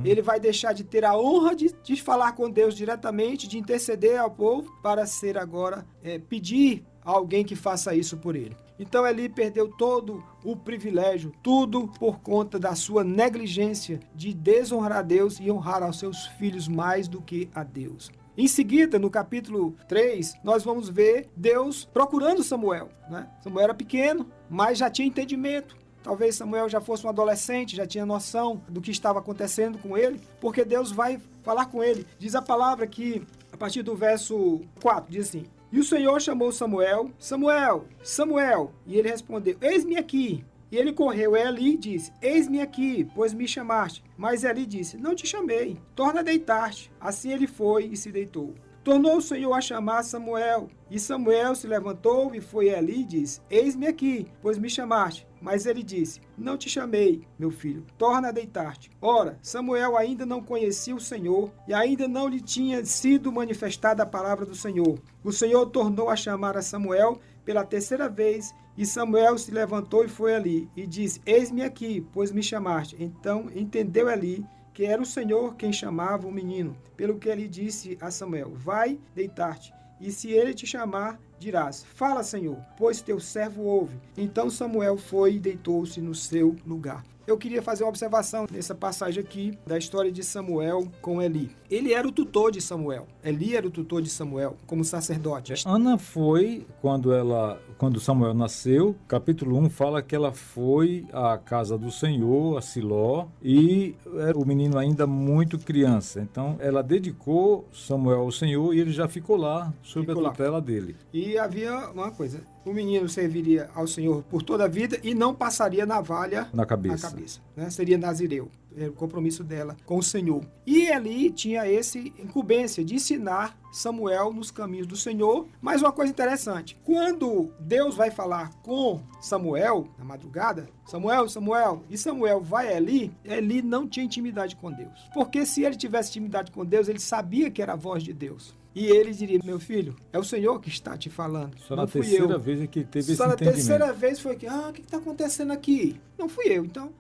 B: Ele vai deixar de ter a honra de falar com Deus diretamente, de interceder ao povo, para ser agora, pedir a alguém que faça isso por ele. Então Eli perdeu todo o privilégio, tudo por conta da sua negligência de desonrar a Deus e honrar aos seus filhos mais do que a Deus. Em seguida, no capítulo 3, nós vamos ver Deus procurando Samuel. Né? Samuel era pequeno, mas já tinha entendimento. Talvez Samuel já fosse um adolescente, já tinha noção do que estava acontecendo com ele, porque Deus vai falar com ele. Diz a palavra que, a partir do verso 4, diz assim: E o Senhor chamou Samuel, Samuel, Samuel, e ele respondeu, eis-me aqui. E ele correu a Eli e disse, eis-me aqui, pois me chamaste. Mas Eli disse, não te chamei, torna a deitar-te. Assim ele foi e se deitou. Tornou o Senhor a chamar Samuel. E Samuel se levantou e foi a Eli e disse, eis-me aqui, pois me chamaste. Mas ele disse, não te chamei, meu filho, torna a deitar-te. Ora, Samuel ainda não conhecia o Senhor e ainda não lhe tinha sido manifestada a palavra do Senhor. O Senhor tornou a chamar a Samuel pela terceira vez, e Samuel se levantou e foi ali, e disse, eis-me aqui, pois me chamaste. Então entendeu Eli que era o Senhor quem chamava o menino, pelo que ele disse a Samuel, vai deitar-te, e se ele te chamar, dirás, fala, Senhor, pois teu servo ouve. Então Samuel foi e deitou-se no seu lugar. Eu queria fazer uma observação nessa passagem aqui da história de Samuel com Eli. Ele era o tutor de Samuel. Eli era o tutor de Samuel como sacerdote.
A: Ana foi, quando Samuel nasceu, capítulo 1 fala que ela foi à casa do Senhor, a Siló, e era o menino ainda muito criança. Então ela dedicou Samuel ao Senhor e ele já ficou lá, sob a tutela dele.
B: E havia uma coisa, o menino serviria ao Senhor por toda a vida e não passaria navalha na cabeça, né? Seria nazireu, era o compromisso dela com o Senhor. E Eli tinha essa incumbência de ensinar Samuel nos caminhos do Senhor. Mas uma coisa interessante, quando Deus vai falar com Samuel, na madrugada, Samuel, Samuel, e Samuel vai a Eli, Eli não tinha intimidade com Deus. Porque se ele tivesse intimidade com Deus, ele sabia que era a voz de Deus. E ele diria, meu filho, é o Senhor que está te falando.
A: Só na terceira vez é que teve esse entendimento. Só na
B: terceira vez foi que, o que está acontecendo aqui? Não fui eu, então,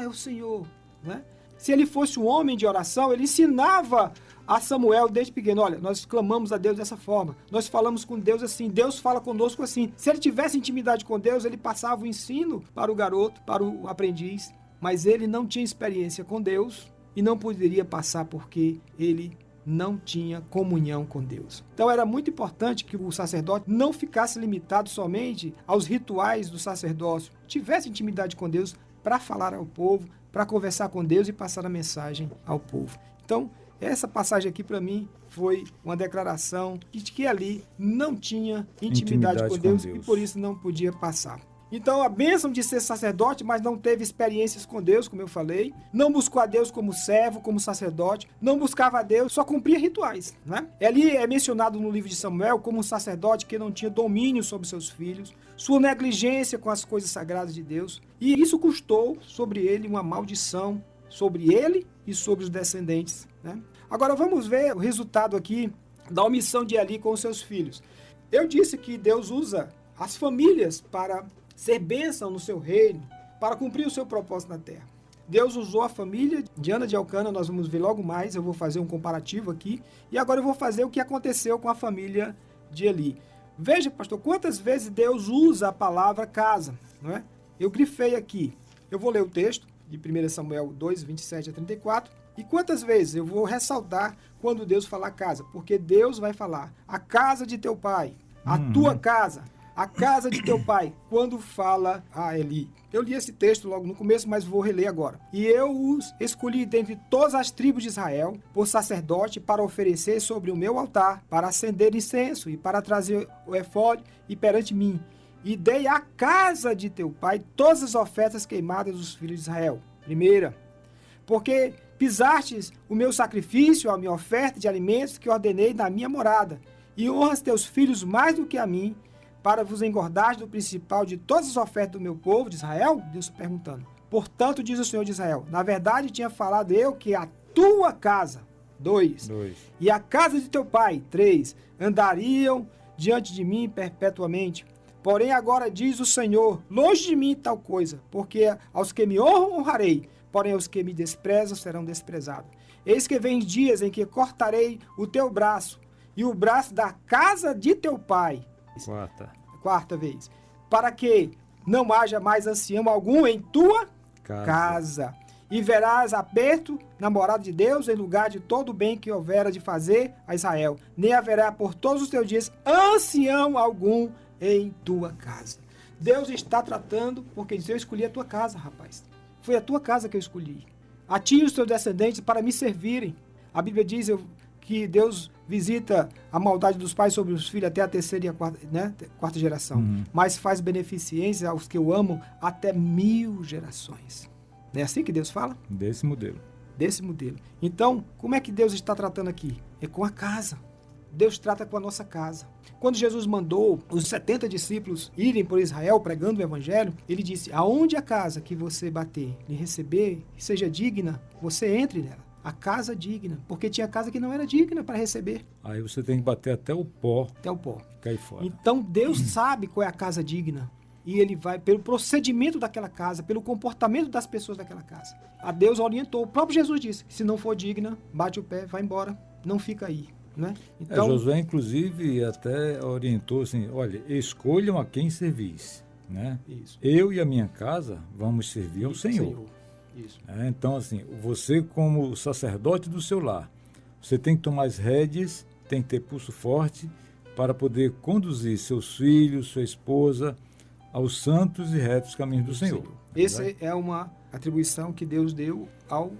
B: é o Senhor. Né? Se ele fosse um homem de oração, ele ensinava a Samuel desde pequeno, olha, nós clamamos a Deus dessa forma, nós falamos com Deus assim, Deus fala conosco assim. Se ele tivesse intimidade com Deus, ele passava o ensino para o garoto, para o aprendiz, mas ele não tinha experiência com Deus e não poderia passar porque ele não tinha comunhão com Deus. Então era muito importante que o sacerdote não ficasse limitado somente aos rituais do sacerdócio, tivesse intimidade com Deus para falar ao povo, para conversar com Deus e passar a mensagem ao povo. Então, essa passagem aqui para mim foi uma declaração de que Eli não tinha intimidade com Deus e por isso não podia passar. Então, a bênção de ser sacerdote, mas não teve experiências com Deus, como eu falei. Não buscou a Deus como servo, como sacerdote. Não buscava a Deus, só cumpria rituais. Né? Eli é mencionado no livro de Samuel como um sacerdote que não tinha domínio sobre seus filhos. Sua negligência com as coisas sagradas de Deus. E isso custou sobre ele uma maldição, sobre ele e sobre os descendentes. Né? Agora, vamos ver o resultado aqui da omissão de Eli com os seus filhos. Eu disse que Deus usa as famílias para ser bênção no seu reino, para cumprir o seu propósito na terra. Deus usou a família de Ana de Elcana, nós vamos ver logo mais, eu vou fazer um comparativo aqui, e agora eu vou fazer o que aconteceu com a família de Eli. Veja, pastor, quantas vezes Deus usa a palavra casa, não é? Eu grifei aqui, eu vou ler o texto de 1 Samuel 2, 27 a 34, e quantas vezes eu vou ressaltar quando Deus falar casa, porque Deus vai falar, a casa de teu pai, a tua casa, a casa de teu pai, quando fala a Eli. Eu li esse texto logo no começo, mas vou reler agora. E eu os escolhi dentre todas as tribos de Israel, por sacerdote, para oferecer sobre o meu altar, para acender incenso e para trazer o efode e perante mim. E dei à casa de teu pai todas as ofertas queimadas dos filhos de Israel. Primeira, porque pisastes o meu sacrifício, a minha oferta de alimentos que ordenei na minha morada, e honras teus filhos mais do que a mim, para vos engordar do principal de todas as ofertas do meu povo de Israel? Deus perguntando. Portanto, diz o Senhor de Israel, na verdade tinha falado eu que a tua casa, 2, e a casa de teu pai, 3, andariam diante de mim perpetuamente. Porém agora diz o Senhor, longe de mim tal coisa, porque aos que me honram, honrarei, porém aos que me desprezam serão desprezados. Eis que vem dias em que cortarei o teu braço e o braço da casa de teu pai. Quarta vez. Para que não haja mais ancião algum em tua casa. E verás aperto na morada de Deus em lugar de todo o bem que houvera de fazer a Israel. Nem haverá por todos os teus dias ancião algum em tua casa. Deus está tratando, porque diz, eu escolhi a tua casa, rapaz. Foi a tua casa que eu escolhi. A ti e os teus descendentes para me servirem. A Bíblia diz que Deus visita a maldade dos pais sobre os filhos até a terceira e a quarta geração. Mas faz beneficência aos que o amam até 1000 gerações. Não é assim que Deus fala?
A: Desse modelo.
B: Desse modelo. Então, como é que Deus está tratando aqui? É com a casa. Deus trata com a nossa casa. Quando Jesus mandou os 70 discípulos irem por Israel pregando o evangelho, ele disse, aonde a casa que você bater, lhe receber, seja digna, você entre nela. A casa digna, porque tinha casa que não era digna para receber.
A: Aí você tem que bater até o pó.
B: Até o pó.
A: Cair fora.
B: Então Deus sabe qual é a casa digna. E ele vai pelo procedimento daquela casa, pelo comportamento das pessoas daquela casa. A Deus orientou. O próprio Jesus disse, se não for digna, bate o pé, vai embora, não fica aí. Né? Então,
A: Josué, inclusive, até orientou assim, olha, escolham a quem servis. Né?
B: Isso.
A: Eu e a minha casa vamos servir ao Senhor.
B: Isso.
A: Então, assim, você como sacerdote do seu lar, você tem que tomar as rédeas, tem que ter pulso forte para poder conduzir seus filhos, sua esposa, aos santos e retos caminhos do Senhor.
B: Essa é uma atribuição que Deus deu ao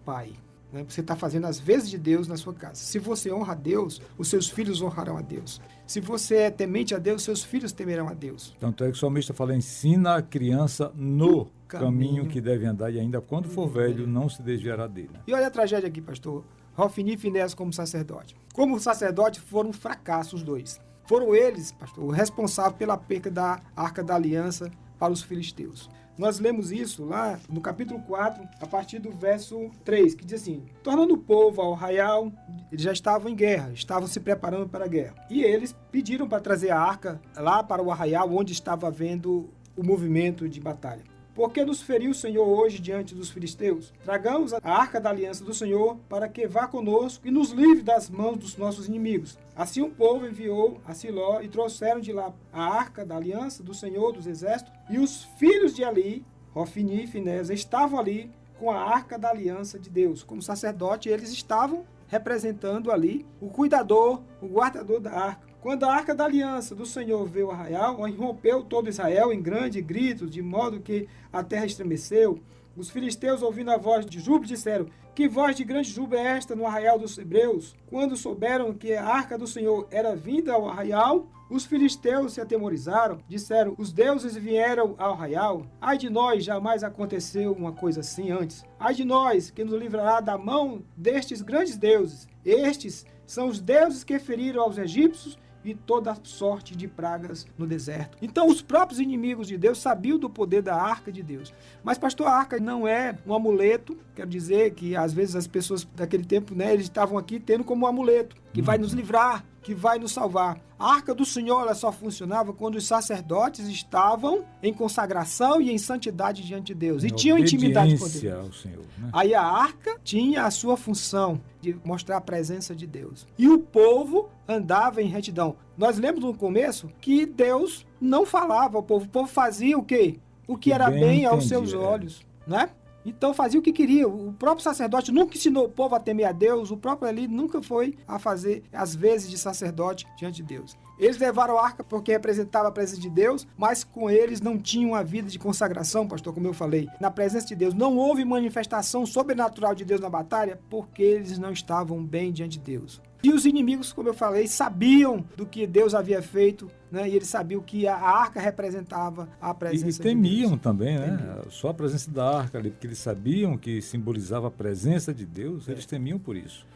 B: Pai. Né? Você está fazendo as vezes de Deus na sua casa. Se você honra a Deus, os seus filhos honrarão a Deus. Se você é temente a Deus, seus filhos temerão a Deus.
A: Tanto é que o salmista fala, ensina a criança no caminho que deve andar e ainda quando for velho não se desviará dele.
B: E olha a tragédia aqui, pastor. Hofni e Finéias como sacerdote. Como sacerdote foram um fracasso os dois. Foram eles, pastor, responsáveis pela perca da Arca da Aliança para os filisteus. Nós lemos isso lá no capítulo 4, a partir do verso 3, que diz assim, tornando o povo ao arraial, eles já estavam em guerra, estavam se preparando para a guerra. E eles pediram para trazer a arca lá para o arraial, onde estava havendo o movimento de batalha. Por que nos feriu o Senhor hoje diante dos filisteus? Tragamos a arca da aliança do Senhor para que vá conosco e nos livre das mãos dos nossos inimigos. Assim o povo enviou a Siló e trouxeram de lá a arca da aliança do Senhor dos exércitos. E os filhos de Eli, Hofni e Finéias, estavam ali com a arca da aliança de Deus. Como sacerdote, eles estavam representando ali o cuidador, o guardador da arca. Quando a arca da aliança do Senhor veio ao arraial, irrompeu todo Israel em grande grito, de modo que a terra estremeceu. Os filisteus, ouvindo a voz de júbilo, disseram, que voz de grande júbilo é esta no arraial dos hebreus? Quando souberam que a arca do Senhor era vinda ao arraial, os filisteus se atemorizaram, disseram, os deuses vieram ao arraial. Ai de nós, jamais aconteceu uma coisa assim antes. Ai de nós, que nos livrará da mão destes grandes deuses. Estes são os deuses que feriram aos egípcios e toda sorte de pragas no deserto. Então os próprios inimigos de Deus sabiam do poder da arca de Deus. Mas pastor, a arca não é um amuleto. Quero dizer que às vezes as pessoas daquele tempo, né, eles estavam aqui tendo como um amuleto, que vai nos livrar, que vai nos salvar. A arca do Senhor ela só funcionava quando os sacerdotes estavam em consagração e em santidade diante de Deus. E tinham intimidade com Deus.
A: Ao Senhor, né?
B: Aí a arca tinha a sua função de mostrar a presença de Deus. E o povo andava em retidão. Nós lemos no começo que Deus não falava ao povo. O povo fazia o quê? O que era bem aos seus olhos, né? Então fazia o que queria. O próprio sacerdote nunca ensinou o povo a temer a Deus. O próprio Eli nunca foi a fazer as vezes de sacerdote diante de Deus. Eles levaram a arca porque representava a presença de Deus, mas com eles não tinham a vida de consagração, pastor, como eu falei. Na presença de Deus não houve manifestação sobrenatural de Deus na batalha porque eles não estavam bem diante de Deus. E os inimigos, como eu falei, sabiam do que Deus havia feito, né? E eles sabiam que a arca representava a presença de Deus.
A: E temiam também, né? Temiam. Só a presença da arca ali, porque eles sabiam que simbolizava a presença de Deus, eles temiam por isso.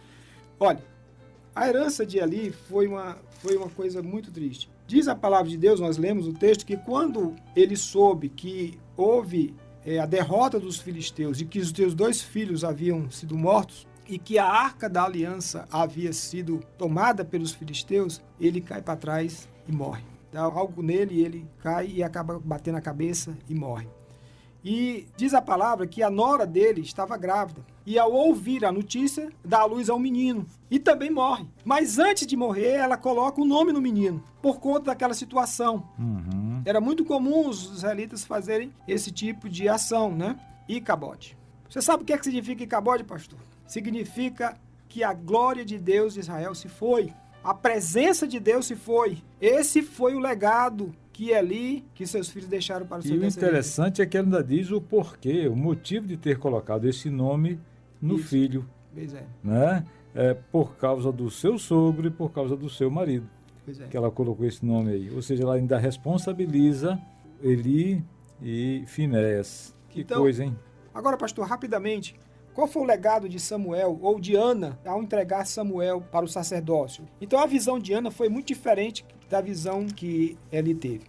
B: Olha, a herança de Eli foi uma coisa muito triste. Diz a palavra de Deus, nós lemos o texto, que quando ele soube que houve a derrota dos filisteus e que os seus 2 filhos haviam sido mortos, e que a arca da aliança havia sido tomada pelos filisteus, ele cai para trás e morre. Dá algo nele, ele cai e acaba batendo a cabeça e morre. E diz a palavra que a nora dele estava grávida. E ao ouvir a notícia, dá à luz a um menino. E também morre. Mas antes de morrer, ela coloca o nome no menino, por conta daquela situação.
A: Uhum.
B: Era muito comum os israelitas fazerem esse tipo de ação, né? Icabode. Você sabe o que significa Icabode, pastor? Significa que a glória de Deus de Israel se foi. A presença de Deus se foi. Esse foi o legado que Eli, que seus filhos deixaram para os seus descendentes.
A: E o interessante é que ele ainda diz o porquê, o motivo de ter colocado esse nome no filho.
B: Pois é.
A: Né? É por causa do seu sogro e por causa do seu marido.
B: Pois é.
A: Que ela colocou esse nome aí. Ou seja, ela ainda responsabiliza Eli e Finéias. Que
B: então,
A: coisa, hein?
B: Agora, pastor, rapidamente, qual foi o legado de Samuel ou de Ana ao entregar Samuel para o sacerdócio? Então a visão de Ana foi muito diferente da visão que Eli teve.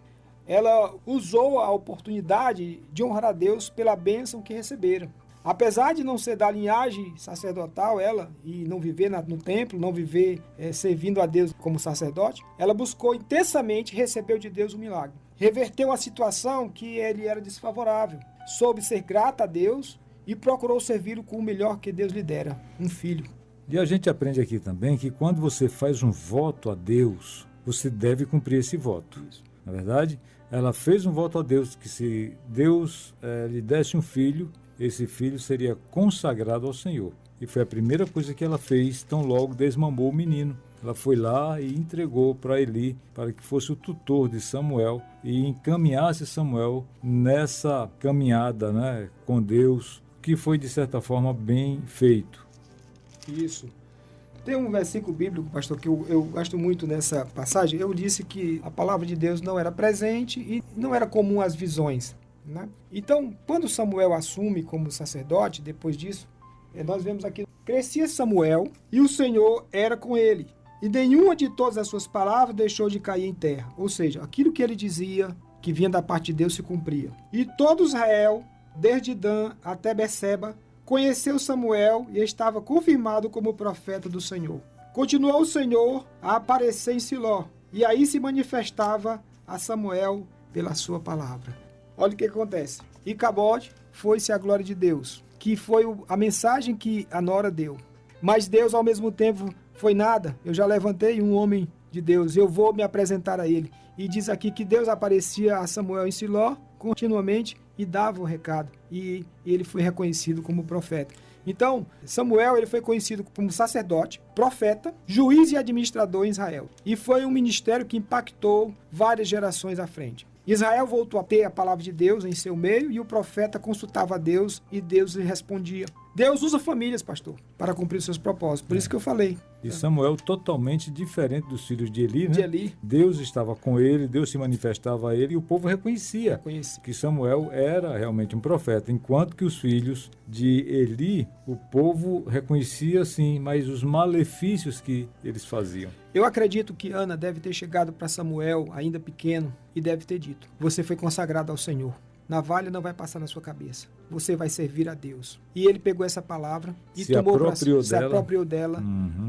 B: Ela usou a oportunidade de honrar a Deus pela bênção que recebera. Apesar de não ser da linhagem sacerdotal, ela, e não viver no templo, não viver servindo a Deus como sacerdote, ela buscou intensamente e recebeu de Deus um milagre. Reverteu a situação que ele era desfavorável. Soube ser grata a Deus e procurou servi-lo com o melhor que Deus lhe dera, um filho.
A: E a gente aprende aqui também que quando você faz um voto a Deus, você deve cumprir esse voto. Isso. Na verdade, ela fez um voto a Deus que se Deus lhe desse um filho, esse filho seria consagrado ao Senhor. E foi a primeira coisa que ela fez, tão logo desmamou o menino. Ela foi lá e entregou para Eli, para que fosse o tutor de Samuel e encaminhasse Samuel nessa caminhada, né, com Deus, que foi, de certa forma, bem feito.
B: Isso. Tem um versículo bíblico, pastor, que eu gosto muito nessa passagem. Eu disse que a palavra de Deus não era presente e não era comum às visões, né? Então, quando Samuel assume como sacerdote, depois disso, nós vemos aqui, crescia Samuel e o Senhor era com ele. E nenhuma de todas as suas palavras deixou de cair em terra. Ou seja, aquilo que ele dizia, que vinha da parte de Deus, se cumpria. E todo Israel, desde Dan até Berseba, conheceu Samuel e estava confirmado como profeta do Senhor. Continuou o Senhor a aparecer em Siló, e aí se manifestava a Samuel pela sua palavra. Olha o que acontece. Icabode foi-se a glória de Deus, que foi a mensagem que a nora deu. Mas Deus, ao mesmo tempo, foi nada. Eu já levantei um homem de Deus, eu vou me apresentar a ele. E diz aqui que Deus aparecia a Samuel em Siló continuamente e dava o recado. E ele foi reconhecido como profeta. Então, Samuel ele foi conhecido como sacerdote, profeta, juiz e administrador em Israel. E foi um ministério que impactou várias gerações à frente. Israel voltou a ter a palavra de Deus em seu meio e o profeta consultava a Deus e Deus lhe respondia. Deus usa famílias, pastor, para cumprir os seus propósitos. Por isso que eu falei.
A: E Samuel totalmente diferente dos filhos de Eli, né?
B: De Eli.
A: Deus estava com ele, Deus se manifestava a ele e o povo reconhecia que Samuel era realmente um profeta, enquanto que os filhos de Eli, o povo reconhecia sim, mas os malefícios que eles faziam.
B: Eu acredito que Ana deve ter chegado para Samuel, ainda pequeno, e deve ter dito: você foi consagrado ao Senhor. Navalha não vai passar na sua cabeça. Você vai servir a Deus. E ele pegou essa palavra e se apropriou dela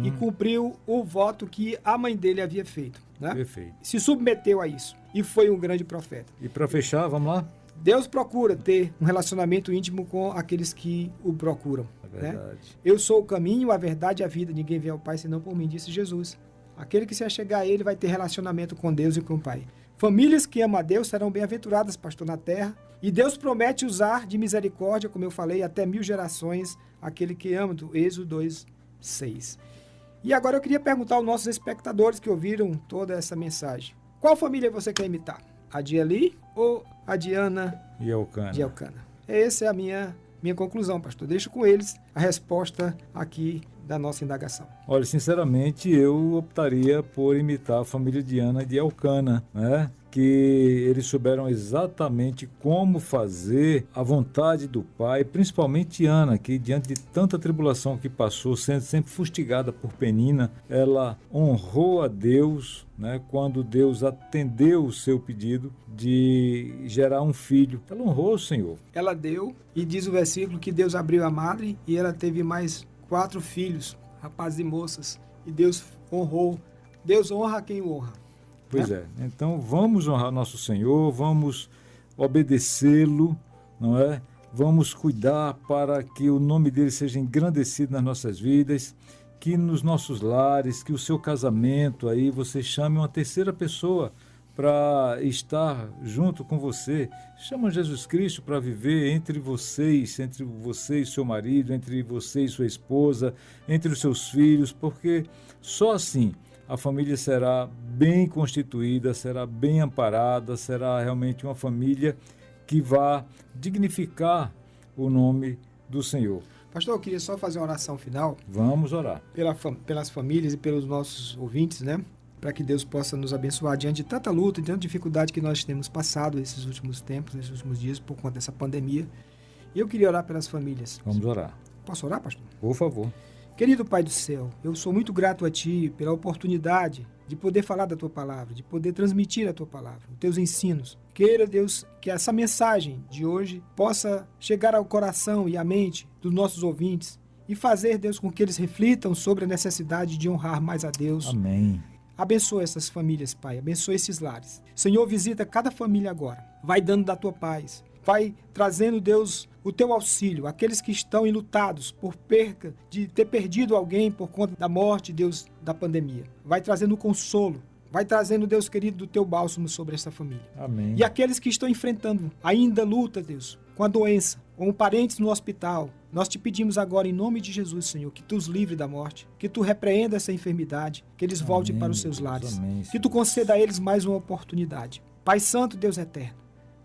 B: e cumpriu o voto que a mãe dele havia feito. Né?
A: Perfeito.
B: Se submeteu a isso. E foi um grande profeta.
A: E para fechar, vamos lá?
B: Deus procura ter um relacionamento íntimo com aqueles que o procuram.
A: É verdade.
B: Né? Eu sou o caminho, a verdade e a vida. Ninguém vem ao Pai senão por mim, disse Jesus. Aquele que se achegar a ele vai ter relacionamento com Deus e com o Pai. Famílias que amam a Deus serão bem-aventuradas, pastor, na terra, E Deus promete usar de misericórdia, como eu falei, até 1000 gerações, aquele que ama, do Êxodo 2:6. E agora eu queria perguntar aos nossos espectadores que ouviram toda essa mensagem. Qual família você quer imitar? A de Eli ou a de Ana
A: E Elcana?
B: de Elcana? Essa é a minha conclusão, pastor. Deixo com eles a resposta aqui da nossa indagação.
A: Olha, sinceramente, eu optaria por imitar a família de Ana e de Elcana, né? Que eles souberam exatamente como fazer a vontade do Pai, principalmente Ana, que diante de tanta tribulação que passou, sendo sempre fustigada por Penina, ela honrou a Deus, né, quando Deus atendeu o seu pedido de gerar um filho. Ela honrou o Senhor.
B: Ela deu, e diz o versículo que Deus abriu a madre e ela teve mais 4 filhos, rapazes e moças, e Deus honrou. Deus honra quem o honra.
A: Pois é. Então vamos honrar nosso Senhor, vamos obedecê-lo, não é? Vamos cuidar para que o nome dele seja engrandecido nas nossas vidas, que nos nossos lares, que o seu casamento aí você chame uma terceira pessoa para estar junto com você. Chama Jesus Cristo para viver entre você e seu marido, entre você e sua esposa, entre os seus filhos, porque só assim a família será bem constituída, será bem amparada, será realmente uma família que vá dignificar o nome do Senhor.
B: Pastor, eu queria só fazer uma oração final.
A: Vamos orar.
B: Pelas famílias e pelos nossos ouvintes, né? Para que Deus possa nos abençoar diante de tanta luta e tanta dificuldade que nós temos passado esses últimos tempos, esses últimos dias, por conta dessa pandemia. E eu queria orar pelas famílias.
A: Vamos orar.
B: Posso orar, pastor?
A: Por favor.
B: Querido Pai do céu, eu sou muito grato a Ti pela oportunidade de poder falar da Tua palavra, de poder transmitir a Tua palavra, os Teus ensinos. Queira, Deus, que essa mensagem de hoje possa chegar ao coração e à mente dos nossos ouvintes e fazer, Deus, com que eles reflitam sobre a necessidade de honrar mais a Deus.
A: Amém.
B: Abençoa essas famílias, Pai. Abençoa esses lares. Senhor, visita cada família agora. Vai dando da Tua paz. Vai trazendo, Deus, o Teu auxílio. Aqueles que estão enlutados por perca, de ter perdido alguém por conta da morte, Deus, da pandemia. Vai trazendo consolo. Vai trazendo, Deus querido, do Teu bálsamo sobre essa família.
A: Amém.
B: E aqueles que estão enfrentando ainda luta, Deus, com a doença, com parentes no hospital, nós Te pedimos agora, em nome de Jesus, Senhor, que Tu os livre da morte, que Tu repreenda essa enfermidade, que eles voltem para os seus lares,
A: Amém,
B: que Tu conceda a eles mais uma oportunidade. Pai Santo, Deus Eterno,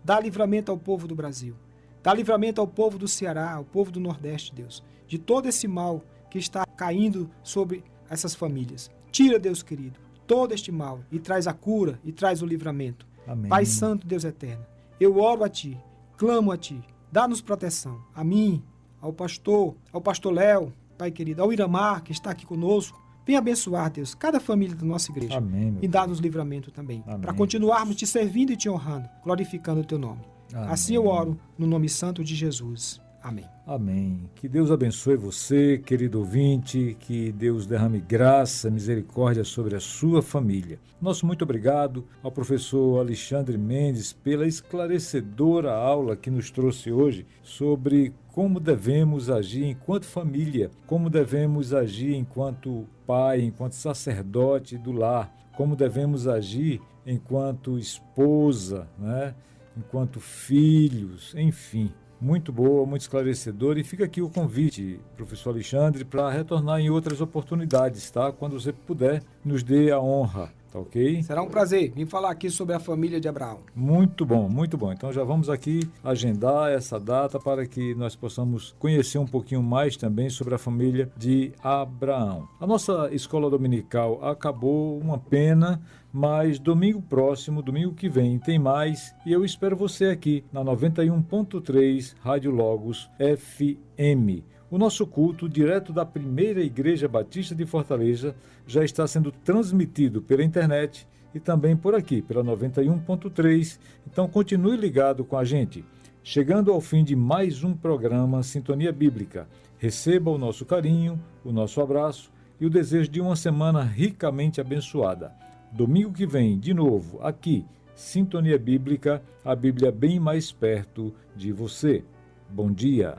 B: dá livramento ao povo do Brasil, dá livramento ao povo do Ceará, ao povo do Nordeste, Deus, de todo esse mal que está caindo sobre essas famílias. Tira, Deus querido, todo este mal e traz a cura e traz o livramento.
A: Amém.
B: Pai Santo, Deus Eterno, eu oro a Ti, clamo a Ti, dá-nos proteção, a mim, ao pastor Léo, Pai querido, ao Iramar, que está aqui conosco. Venha abençoar, Deus, cada família da nossa igreja.
A: Amém, meu
B: e dá-nos livramento também,
A: Amém.
B: para continuarmos Te servindo e Te honrando, glorificando o Teu nome.
A: Amém.
B: Assim eu oro, no nome santo de Jesus. Amém.
A: Amém. Que Deus abençoe você, querido ouvinte, que Deus derrame graça, misericórdia sobre a sua família. Nosso muito obrigado ao professor Alexandre Mendes pela esclarecedora aula que nos trouxe hoje sobre como devemos agir enquanto família, como devemos agir enquanto pai, enquanto sacerdote do lar, como devemos agir enquanto esposa, né? Enquanto filhos, enfim. Muito boa, muito esclarecedora, e fica aqui o convite, professor Alexandre, para retornar em outras oportunidades, tá? Quando você puder, nos dê a honra, tá ok?
B: Será um prazer vir falar aqui sobre a família de Abraão.
A: Muito bom, muito bom. Então já vamos aqui agendar essa data para que nós possamos conhecer um pouquinho mais também sobre a família de Abraão. A nossa escola dominical acabou, uma pena, mas domingo próximo, domingo que vem, tem mais, e eu espero você aqui na 91.3 Rádio Logos FM. O nosso culto, direto da Primeira Igreja Batista de Fortaleza, já está sendo transmitido pela internet e também por aqui, pela 91.3. Então continue ligado com a gente. Chegando ao fim de mais um programa Sintonia Bíblica, receba o nosso carinho, o nosso abraço e o desejo de uma semana ricamente abençoada. Domingo que vem, de novo, aqui, Sintonia Bíblica, a Bíblia bem mais perto de você. Bom dia.